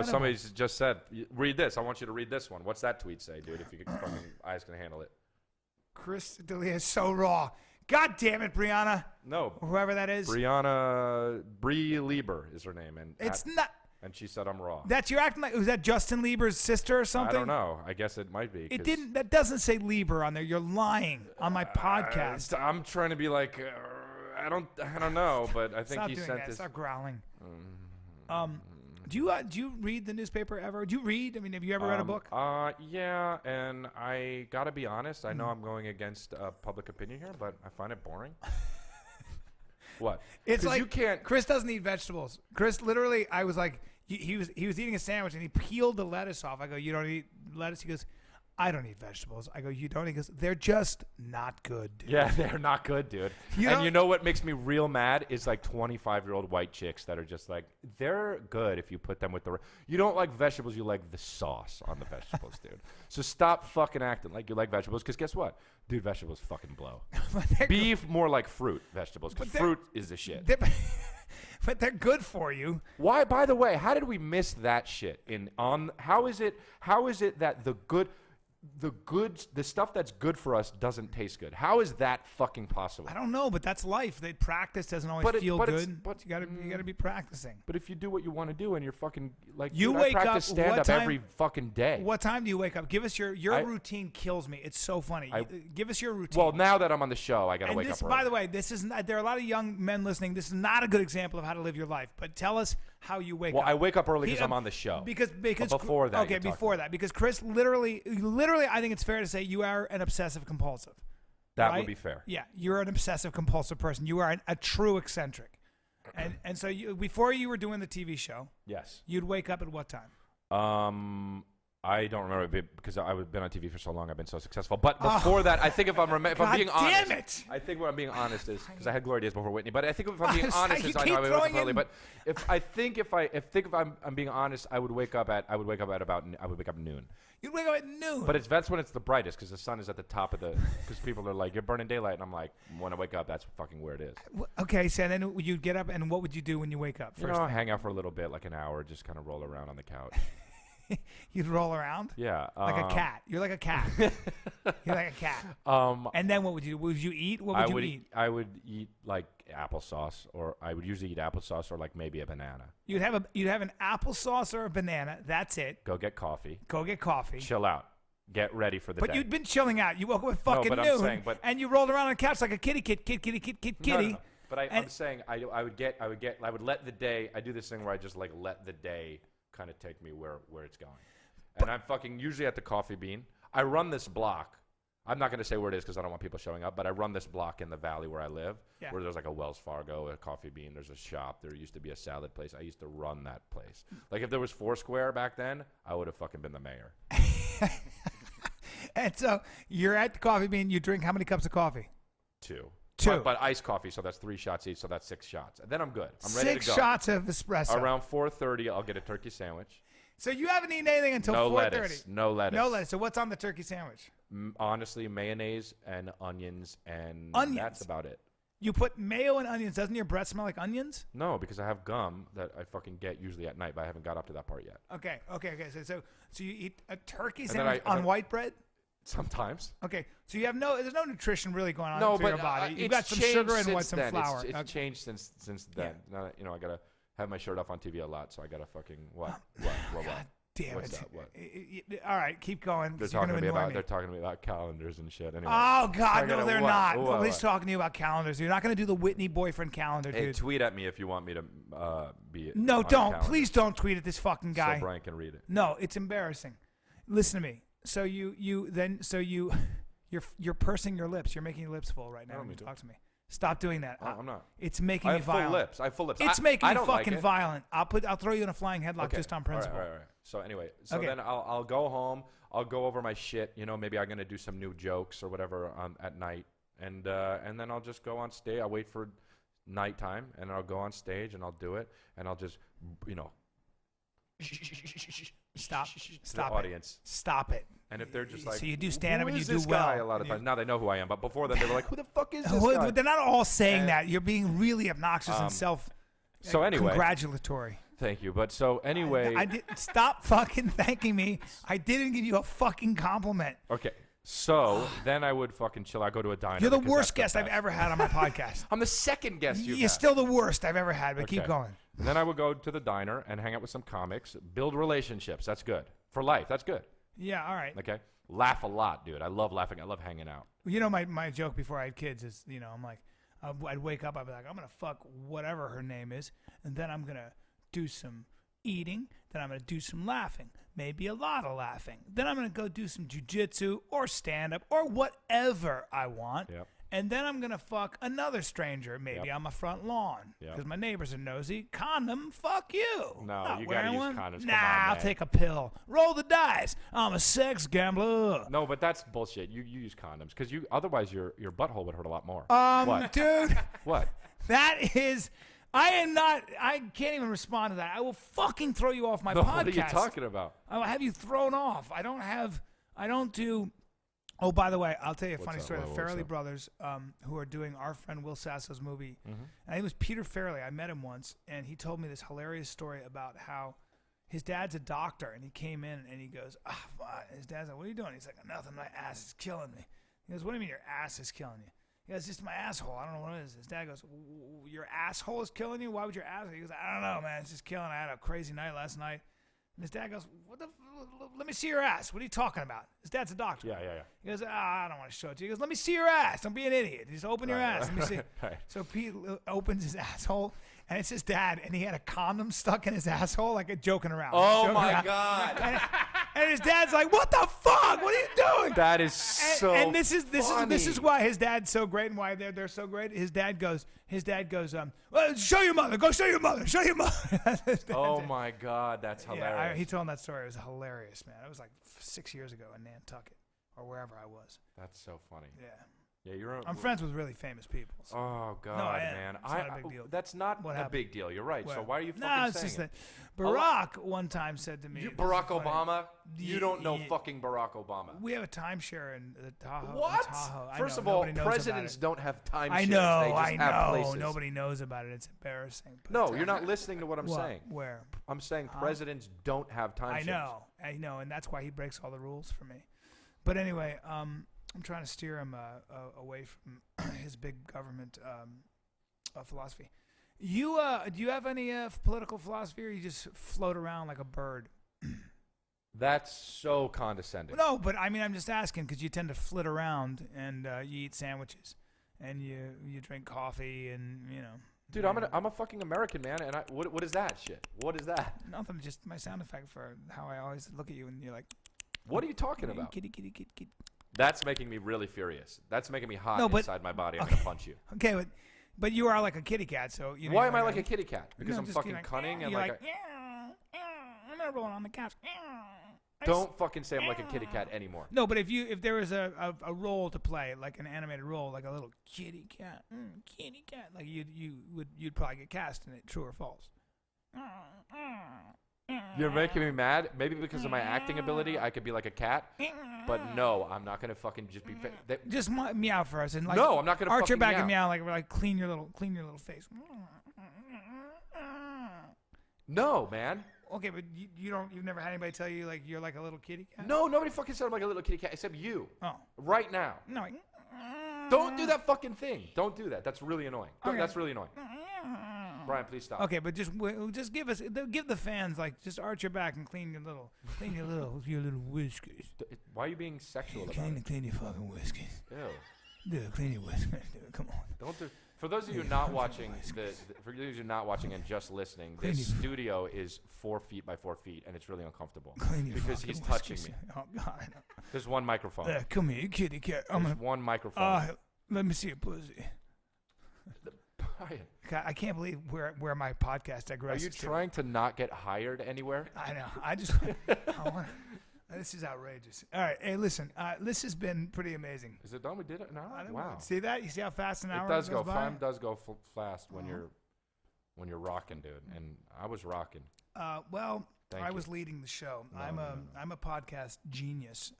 Somebody just said, read this. I want you to read this one. What's that tweet say, dude? If you could fucking eyes can handle it. Chris D'Elia is so raw. God damn it, Brianna. No. Whoever that is. Brie Lieber is her name. And it's not. And she said I'm raw. You're acting like, was that Justin Lieber's sister or something? I don't know. I guess it might be. That doesn't say Lieber on there. You're lying on my podcast. I'm trying to be like, I don't know, but I think he sent this. Stop growling. Do you read the newspaper ever? Do you read? I mean, have you ever read a book? Yeah, and I gotta be honest. I know I'm going against public opinion here, but I find it boring. What? It's like you can't. Chris doesn't eat vegetables. Chris, literally, I was like, he was eating a sandwich and he peeled the lettuce off. I go, you don't eat lettuce? He goes, I don't eat vegetables. I go, you don't? He goes, they're just not good, dude. Yeah, they're not good, dude. You know what makes me real mad is like 25-year-old white chicks that are just like, they're good if you put them with you don't like vegetables, you like the sauce on the vegetables, dude. So stop fucking acting like you like vegetables, because guess what? Dude, vegetables fucking blow. Beef, more like fruit vegetables, because fruit is the shit. But they're good for you. Why, by the way, how did we miss that shit? How is it that the stuff that's good for us doesn't taste good? How is that fucking possible? I don't know, but that's life. Practice doesn't always feel good. But you gotta be practicing. But if you do what you want to do and you're fucking like, I practice stand-up every fucking day. What time do you wake up? Give us your routine. Kills me. It's so funny. Give us your routine. Well, now that I'm on the show, I gotta wake up early. By the way, there are a lot of young men listening. This is not a good example of how to live your life. But tell us how you wake up. Well, I wake up early because I'm on the show. Because before that. Okay, before that. Because Chris, literally, I think it's fair to say you are an obsessive compulsive. That right? would be fair. Yeah, you're an obsessive compulsive person. You are a true eccentric. And so before you were doing the TV show, yes, you'd wake up at what time? I don't remember because I've been on TV for so long. I've been so successful. But before that, I think if I'm being honest, damn it! I think what I'm being honest is because I had Glory Days before Whitney. But I think if I'm being honest, you is I keep know I wake up throwing early. in- But if I'm being honest, I would wake up at noon. You'd wake up at noon. But that's when it's the brightest because the sun is at the top of because people are like, you're burning daylight, and I'm like, when I wake up, that's fucking where it is. Okay, so then you'd get up, and what would you do when you wake up? First hang out for a little bit, like an hour, just kind of roll around on the couch. You'd roll around? Yeah. Like a cat. You're like a cat. You're like a cat. And then what would you do? Would you eat? What would you eat? I would eat like applesauce, or I would usually eat applesauce or like maybe a banana. You'd have an applesauce or a banana. That's it. Go get coffee. Chill out. Get ready for the day. But you'd been chilling out. You woke up at fucking noon, I'm saying, and you rolled around on the couch like a kitty. No. But I'm saying I would let the day. I do this thing where I just like let the day kind of take me where it's going. And I'm fucking usually at the Coffee Bean. I run this block. I'm not going to say where it is because I don't want people showing up, but I run this block in the valley where I live, where there's like a Wells Fargo, a Coffee Bean, there's a shop, there used to be a salad place. I used to run that place. Like if there was Foursquare back then, I would have fucking been the mayor. And so you're at the Coffee Bean, you drink how many cups of coffee? Two. Two. But iced coffee, so that's 3 shots each, so that's 6 shots. And then I'm good. I'm ready to go. 6 shots of espresso. Around 4:30, I'll get a turkey sandwich. So you haven't eaten anything until 4:30. No lettuce. So what's on the turkey sandwich? Honestly, mayonnaise and onions, and that's about it. You put mayo and onions. Doesn't your breath smell like onions? No, because I have gum that I fucking get usually at night, but I haven't got up to that part yet. Okay. So you eat a turkey sandwich on white bread? Sometimes. Okay, so there's no nutrition really going on in your body. You've got some sugar and some flour. It's changed since then. Yeah. Now, I gotta have my shirt off on TV a lot, so I gotta fucking what? God damn What's it! that? What? All right, keep going. They're talking to me about calendars and shit. Anyway. Oh God, no, they're not. Nobody's talking to you about calendars. You're not going to do the Whitney boyfriend calendar, dude. Hey, tweet at me if you want me to be. No, don't. Please don't tweet at this fucking guy. So Bryan can read it. No, it's embarrassing. Listen to me. So you're pursing your lips. You're making your lips full right now when you talk to me. Stop doing that. I'm not. It's making me violent. I have full lips. It's making me fucking like violent. I'll throw you in a flying headlock just on principle. All right. So anyway, then I'll go home. I'll go over my shit. Maybe I'm gonna do some new jokes or whatever at night, and then I'll just go on stage. I'll wait for nighttime, and I'll go on stage and I'll do it, and I'll just Stop the audience. Stop it. And if they're just like, so you do stand up and you do this well. Guy? A lot of times now they know who I am, but before then they were like, who the fuck is this guy? They're not all saying that. You're being really obnoxious and congratulatory. Thank you. But so anyway, I did stop fucking thanking me. I didn't give you a fucking compliment. Okay. So then I would fucking chill. I go to a diner. You're the worst guest I've ever had on my podcast. I'm the second guest you've had. You're still the worst I've ever had, but keep going. And then I would go to the diner and hang out with some comics, build relationships. That's good. For life, that's good. Yeah, all right. Okay. Laugh a lot, dude. I love laughing. I love hanging out. My joke before I had kids is, I'm like, I'd wake up, I'd be like, I'm going to fuck whatever her name is, and then I'm going to do some eating, then I'm going to do some laughing, maybe a lot of laughing. Then I'm going to go do some jujitsu or stand-up or whatever I want. Yep. And then I'm going to fuck another stranger, maybe on my front lawn, because my neighbors are nosy. Condom, fuck you. No, you got to use condoms. Nah, I'll take a pill. Roll the dice. I'm a sex gambler. No, but that's bullshit. You use condoms, because otherwise your butthole would hurt a lot more. What? Dude. What? That is... I can't even respond to that. I will fucking throw you off my podcast. What are you talking about? I will have you thrown off. I don't do... Oh, by the way, I'll tell you a funny story. The Farrelly brothers, who are doing our friend Will Sasso's movie, I think it was Peter Farrelly. I met him once, and he told me this hilarious story about how his dad's a doctor, and he came in, and he goes, his dad's like, what are you doing? He's like, nothing, my ass is killing me. He goes, what do you mean your ass is killing you? He goes, it's just my asshole. I don't know what it is. His dad goes, your asshole is killing you? Why would your asshole? He goes, I don't know, man. It's just killing. I had a crazy night last night. And his dad goes, let me see your ass. What are you talking about? His dad's a doctor. Yeah. He goes, I don't want to show it to you. He goes, let me see your ass. Don't be an idiot. Just open your ass. Let me see. Right. So Pete opens his asshole, and it's his dad, and he had a condom stuck in his asshole, like joking around. Oh, my God. And his dad's like, "What the fuck? What are you doing?" That is so. And this is why his dad's so great and why they're so great. His dad goes, well, show your mother. Go show your mother. Show your mother. Oh my God, that's hilarious. Yeah, he told him that story. It was hilarious, man. It was like 6 years ago in Nantucket or wherever I was. That's so funny. Yeah. Yeah, I'm friends with really famous people. So. Oh God, man! It's not a big deal. That's not a big deal. You're right. So why are you fucking saying it's just that Barack one time said to me, Barack Obama. You don't know fucking Barack Obama. We have a timeshare in Tahoe. What? In Tahoe. First of all, presidents don't have timeshares. I know. Have places. Nobody knows about it. It's embarrassing. No, you're not listening to what I'm saying. Where? I'm saying presidents don't have timeshares. I know, and that's why he breaks all the rules for me. But anyway, I'm trying to steer him away from his big government philosophy. Do you have any political philosophy, or you just float around like a bird? That's so condescending. No, but I mean, I'm just asking because you tend to flit around and you eat sandwiches and you drink coffee and Dude, I'm a fucking American, man, and what is that shit? What is that? Nothing, just my sound effect for how I always look at you and you're like, what are you talking about? Kitty, kitty, kitty, kitty. That's making me really furious. That's making me hot inside my body. I'm gonna punch you. Okay, but you are like a kitty cat, so why am I like a kitty cat? Because I'm fucking cunning and like I'm not rolling on the couch. Don't fucking say I'm like a kitty cat anymore. No, but if there was a role to play, like an animated role, like a little kitty cat, like you'd probably get cast in it. True or false? You're making me mad. Maybe because of my acting ability, I could be like a cat. But no, I'm not gonna fucking just be. Just meow for us and like. No, I'm not gonna. Arch your back and meow like clean your little face. No, man. Okay, but you've never had anybody tell you like you're like a little kitty cat? No, nobody fucking said I'm like a little kitty cat except you. Oh. Right now. No. Don't do that fucking thing. Don't do that. That's really annoying. Okay. That's really annoing. Bryan, please stop. Okay, but just give the fans like just arch your back and clean your little whiskers. Why are you being sexual about it? Clean your fucking whiskers. Ew. Dude, clean your whiskers. Dude, come on. Don't do. For those of you not watching, and just listening, this studio is 4 feet by 4 feet, and it's really uncomfortable because he's touching me. Oh God! There's one microphone. Come here, kitty cat. There's one microphone. Let me see your pussy. God, I can't believe where my podcast digresses. Are you trying to not get hired anywhere? I know. This is outrageous. All right. Hey, listen. This has been pretty amazing. Is it done? We did it? No. Wow. See that? You see how fast an hour goes by? Time does go fast when you're rocking, dude. And I was rocking. Well, I was leading the show. I'm a podcast genius.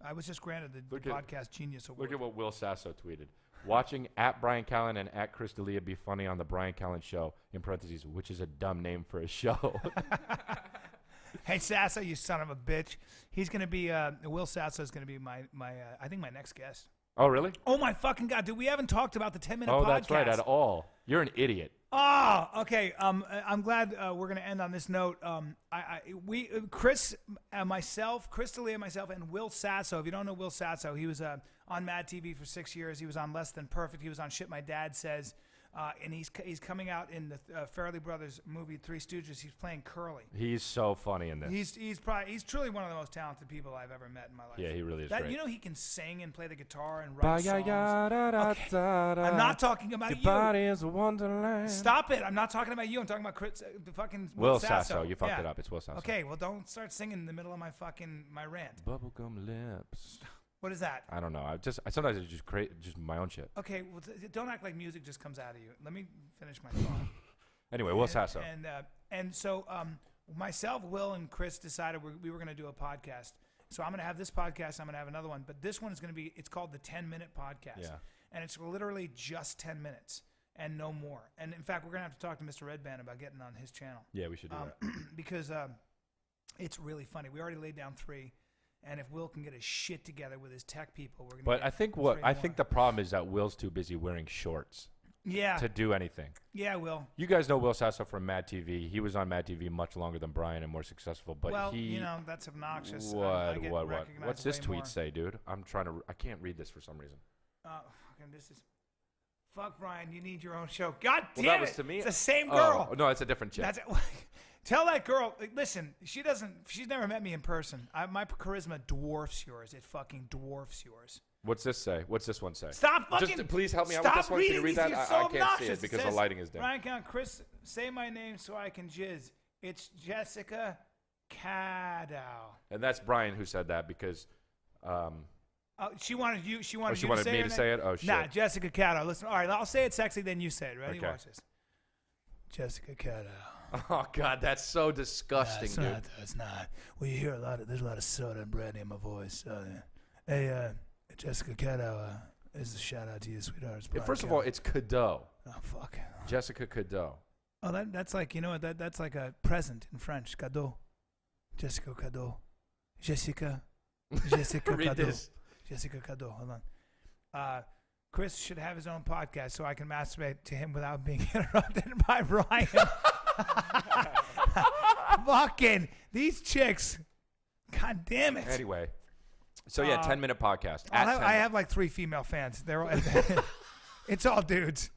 I was just granted the podcast genius award. Look at what Will Sasso tweeted. Watching at Bryan Callen and at Chris D'Elia be funny on the Bryan Callen show, in parentheses, which is a dumb name for a show. Hey, Sasso, you son of a bitch. He's going to be, Will Sasso is going to be my I think my next guest. Oh, really? Oh, my fucking God. Dude, we haven't talked about the 10-minute podcast. Oh, that's right, at all. You're an idiot. Oh, okay. I'm glad we're going to end on this note. Chris D'Elia, myself, and Will Sasso. If you don't know Will Sasso, he was on Mad TV for 6 years. He was on Less Than Perfect. He was on Shit My Dad Says. And he's coming out in the Farrelly Brothers movie Three Stooges. He's playing Curly. He's so funny in this. He's truly one of the most talented people I've ever met in my life. Yeah, he really is great. You know, he can sing and play the guitar and write songs. Okay. I'm not talking about you. Body is a wonderland. Stop it! I'm not talking about you. I'm talking about the fucking Will Sasso. You fucked it up. It's Will Sasso. Okay, well, don't start singing in the middle of my rant. Bubblegum lips. What is that? I don't know. Sometimes I just create just my own shit. Okay, well, don't act like music just comes out of you. Let me finish my thought. Anyway, Will Sasso. And so myself, Will, and Chris decided we were going to do a podcast. So I'm going to have this podcast. I'm going to have another one. But this one is going to be, it's called the 10-Minute Podcast. Yeah. And it's literally just 10 minutes and no more. And in fact, we're going to have to talk to Mr. Redban about getting on his channel. Yeah, we should do that. Because it's really funny. We already laid down 3. And if Will can get his shit together with his tech people, we're gonna. But I think the problem is that Will's too busy wearing shorts. Yeah. To do anything. Yeah, Will. You guys know Will Sasso from Mad TV. He was on Mad TV much longer than Bryan and more successful. But that's obnoxious. What? What's this tweet say, dude? I can't read this for some reason. Fuck Bryan. You need your own show. God damn it. That was to me. It's the same girl. Oh, no, it's a different chick. Tell that girl, listen, she's never met me in person. My charisma dwarfs yours. It fucking dwarfs yours. What's this say? What's this one say? Stop fucking. Just please help me out with this one. Can you read that? I can't see it because the lighting is dim. Bryan Callen, Chris, say my name so I can jizz. It's Jessica Cadow. And that's Brian who said that because. She wanted you. She wanted me to say it. Oh shit. Nah, Jessica Cadow. Listen. All right, I'll say it sexy. Then you say it. Ready? Okay. Watch this. Jessica Cadow. Oh God, that's so disgusting, dude. It's not. Well, you hear there's a lot of soda and brandy in my voice. Hey, Jessica Cadow. Is a shout out to you, sweetheart. First of all, it's Cadeau. Oh fuck. Jessica Cadeau. Oh, that's like that's like a present in French. Cadeau. Jessica Cadeau. Jessica Read Cadeau. this. Jessica Cadeau. Hold on. Chris should have his own podcast so I can masturbate to him without being interrupted by Brian. Fucking these chicks. God damn it. Anyway. So yeah, 10-minute podcast. I have like 3 female fans. They're all, it's all dudes.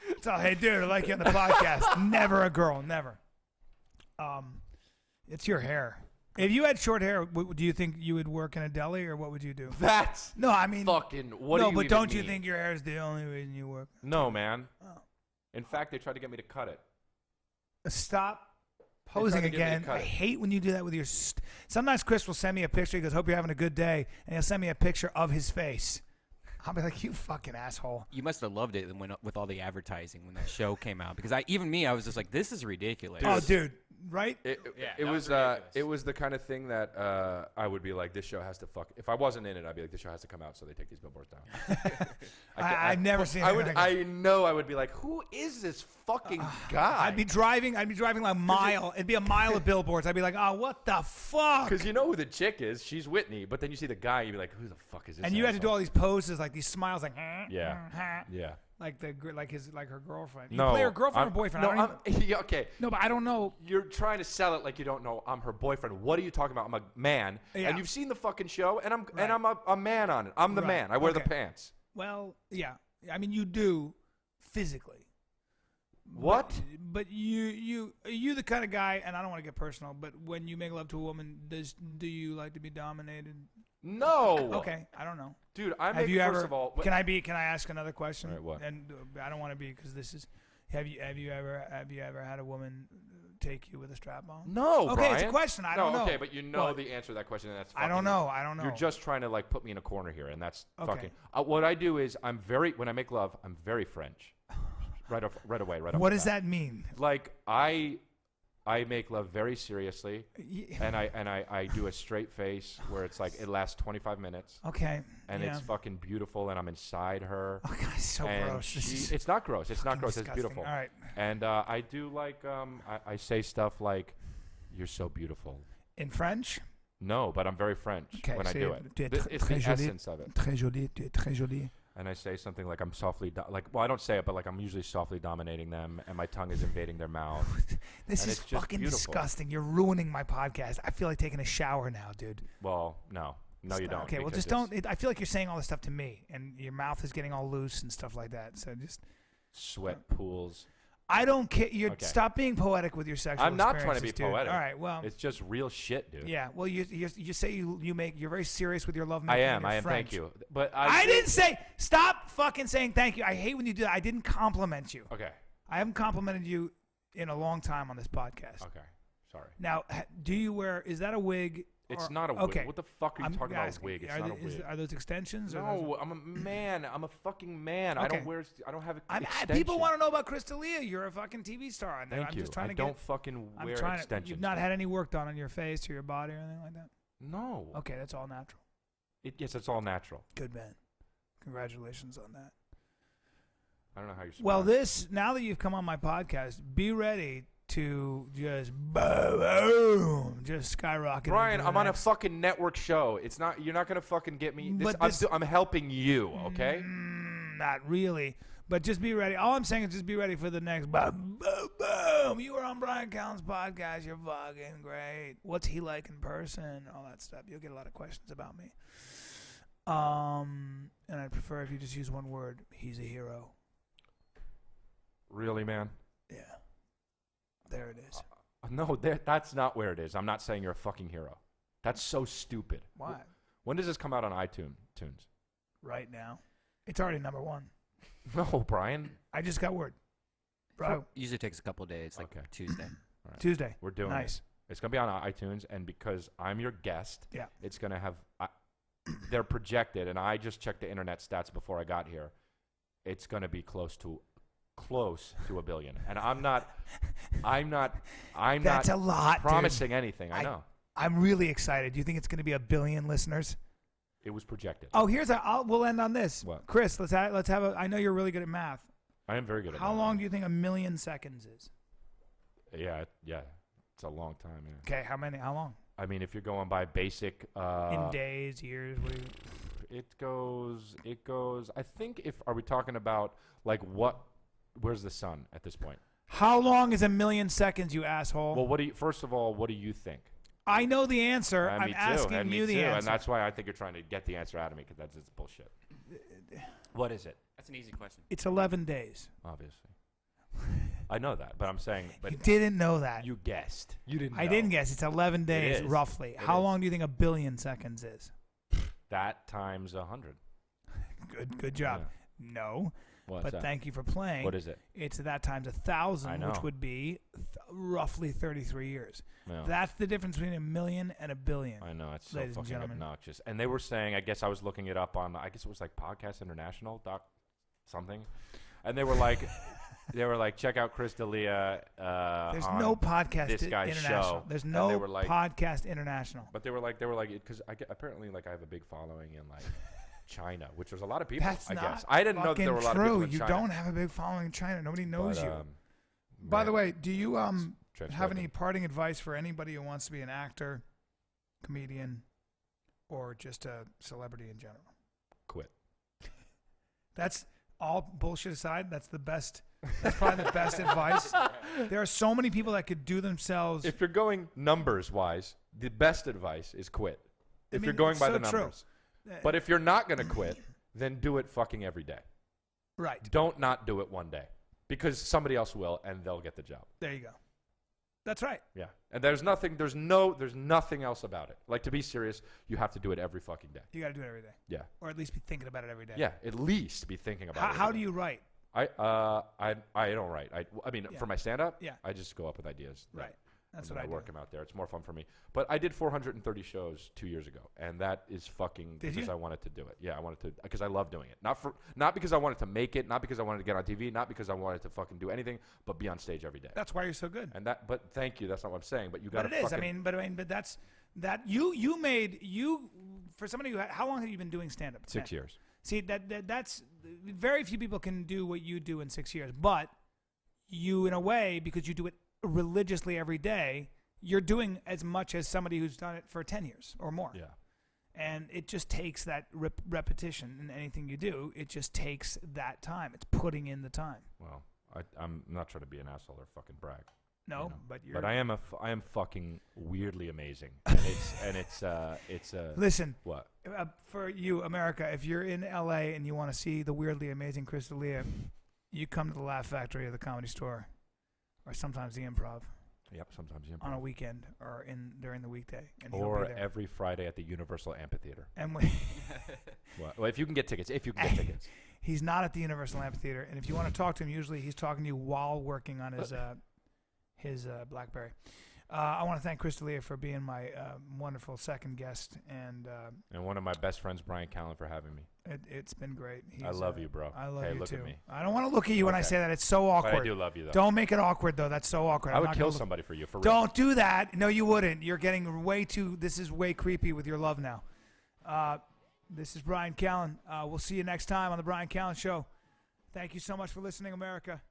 It's all, hey dude, I like you on the podcast. Never a girl, never. It's your hair. If you had short hair, do you think you would work in a deli, or what would you do? That's no, I mean fucking. What do you but don't you mean? think your hair is the only reason you work? No, man. Oh. In fact, they tried to get me to cut it. Stop posing again. I hate when you do that with your. Sometimes Chris will send me a picture. He goes, "Hope you're having a good day," and he'll send me a picture of his face. I'll be like, "You fucking asshole." You must have loved it with all the advertising when that show came out, because I was just like, "This is ridiculous." Oh, dude. Right? It was the kind of thing that I would be like, this show has to fuck. If I wasn't in it, I'd be like, this show has to come out so they take these billboards down. I've never seen it. I know I would be like, who is this fucking guy? I'd be driving like a mile. It'd be a mile of billboards. I'd be like, oh, what the fuck? Because you know who the chick is. She's Whitney. But then you see the guy, you'd be like, who the fuck is this? And you had to do all these poses, like these smiles, like yeah. Like her girlfriend. You no, play her girlfriend or boyfriend? Yeah, okay. No, but I don't know. You're trying to sell it like you don't know I'm her boyfriend. What are you talking about? I'm a man, and you've seen the fucking show, and I'm a man on it. I'm the man. I wear the pants. Well, yeah. I mean, you do physically. What? But you the kind of guy, and I don't want to get personal, but when you make love to a woman, do you like to be dominated? No. Okay, I don't know. Dude, first of all. Can I ask another question? Right, what? And I don't want to be, because this is. Have you ever had a woman take you with a strap on? No. Okay, Brian. It's a question. I don't know. Okay, but you know the answer to that question, and that's. I don't know. You're just trying to like put me in a corner here, and that's okay. Fucking. What I do is when I make love, I'm very French. Right away. What does that mean? Like I make love very seriously, and I do a straight face where it's like it lasts 25 minutes. Okay. And it's fucking beautiful, and I'm inside her. Oh God, it's so gross. It's not gross. It's not gross. Disgusting. It's beautiful. All right. And I do like I say stuff like, "You're so beautiful." In French? No, but I'm very French when I do it. It's the essence of it. Très jolie. Tu es très jolie. And I say something like I'm softly, I don't say it, but like I'm usually softly dominating them, and my tongue is invading their mouth. This is fucking disgusting. You're ruining my podcast. I feel like taking a shower now, dude. Well, no, you don't. Okay, well, just don't. I feel like you're saying all this stuff to me, and your mouth is getting all loose and stuff like that. So just sweat pools. I don't care. Stop being poetic with your sexual I'm not trying to be dude. poetic. All right, well, it's just real shit, dude. Yeah, well, you say you're very serious with your love making. I am. Thank you. But I didn't say. Stop fucking saying thank you. I hate when you do that. I didn't compliment you. Okay. I haven't complimented you in a long time on this podcast. Okay. Sorry. Now, do you wear? Is that a wig? It's not a wig. Okay. What the fuck are you talking about? A wig. It's not a wig. Are those extensions? No, I'm a man. I'm a fucking man. Okay. I don't have extensions. People want to know about Chris D'Elia. You're a fucking TV star. And Thank you. Just trying I don't fucking wear extensions. You've not had any work done on your face or your body or anything like that? No. Okay, that's all natural. Yes, it's all natural. Good man. Congratulations on that. I don't know how you're. Well, now that you've come on my podcast, be ready to just boom, just skyrocket. Brian, I'm on a fucking network show. It's not. You're not gonna fucking get me. I'm helping you, okay? Not really, but just be ready. All I'm saying is just be ready for the next boom, boom, boom. You were on Bryan Callen's podcast. You're fucking great. What's he like in person? All that stuff. You'll get a lot of questions about me. And I'd prefer if you just use one word. He's a hero. Really, man? Yeah. There it is. No, that's not where it is. I'm not saying you're a fucking hero. That's so stupid. Why? When does this come out on iTunes? Right now. It's already number 1. No, Brian. I just got word. Bro. Usually takes a couple of days, like Tuesday. Right. Tuesday. We're doing it. It's going to be on iTunes, and because I'm your guest, it's going to have they're projected, and I just checked the internet stats before I got here. It's going to be close to a billion. And I'm not That's a lot, promising anything. I know. I'm really excited. Do you think it's going to be 1 billion listeners? It was projected. Oh, we'll end on this. What? Chris, let's have I know you're really good at math. I am very good at math. How long do you think 1 million seconds is? Yeah. It's a long time, yeah. Okay, how long? I mean, if you're going by basic in days, years, it goes I think are we talking about like where's the sun at this point? How long is 1 million seconds, you asshole? Well, first of all, what do you think? I know the answer. I'm asking you the answer. And that's why I think you're trying to get the answer out of me, because that's bullshit. What is it? That's an easy question. It's 11 days. Obviously. I know that, but I'm saying... But you didn't know that. You guessed. You didn't know. I didn't guess. It's 11 days, roughly. How long do you think 1 billion seconds is? That times 100. Good job. Yeah. No. What's that? Thank you for playing. What is it? It's that times 1,000, which would be roughly 33 years. Yeah. That's the difference between 1 million and 1 billion. I know, it's so fucking obnoxious. And they were saying, I guess I was looking it up on, I guess it was like Podcast International, something. And they were like, check out Chris D'Elia. There's no podcast this guy's international. Show. There's no podcast international. But they were like, because apparently I have a big following in like China, which there's a lot of people. That's I not guess I didn't know that there were a lot of people in you China. don't have a big following in China. Nobody knows you. By the way, do you have any parting advice for anybody who wants to be an actor, comedian, or just a celebrity in general? Quit. That's all bullshit aside. That's the best. That's probably the best advice. There are so many people that could do themselves. If you're going numbers wise, the best advice is quit. If you're going by the numbers. But if you're not going to quit, then do it fucking every day. Right. Don't not do it one day, because somebody else will, and they'll get the job. There you go. That's right. Yeah. And there's nothing else about it. Like, to be serious, you have to do it every fucking day. You got to do it every day. Yeah. Or at least be thinking about it every day. Yeah. At least be thinking about it. How do you write? I don't write. I mean, for my stand-up, I just go up with ideas. Right. That's what I do. Work them out there. It's more fun for me. But I did 430 shows 2 years ago, and that is fucking because I wanted to do it. Yeah, I wanted to, because I love doing it. Not because I wanted to make it, not because I wanted to get on TV, not because I wanted to fucking do anything, but be on stage every day. That's why you're so good. But thank you. That's not what I'm saying. But you got to. But it is. I mean, but that's that you for somebody who how long have you been doing stand-up? 6 years. See, that's very few people can do what you do in 6 years, but you, in a way, because you do it religiously every day, you're doing as much as somebody who's done it for 10 years or more. Yeah. And it just takes that repetition in anything you do. It just takes that time. It's putting in the time. Well, I'm not trying to be an asshole or fucking brag. No, but you're. But I am fucking weirdly amazing, and it's Listen. What? For you, America, if you're in LA and you want to see the weirdly amazing Chris D'Elia, you come to the Laugh Factory or the Comedy Store, or sometimes the Improv. Yep, sometimes the Improv. On a weekend or during the weekday, and or every Friday at the Universal Amphitheater. And well, if you can get tickets, He's not at the Universal Amphitheater, and if you want to talk to him, usually he's talking to you while working on his BlackBerry. I want to thank Chris D'Elia for being my wonderful second guest, and one of my best friends, Bryan Callen, for having me. It's been great. I love you, bro. I love you look too. At me. I don't want to look at you when I say that. It's so awkward. But I do love you, though. Don't make it awkward, though. That's so awkward. I would kill somebody for you. For real. Don't do that. No, you wouldn't. You're getting way too. This is way creepy with your love now. This is Bryan Callen. We'll see you next time on the Bryan Callen Show. Thank you so much for listening, America.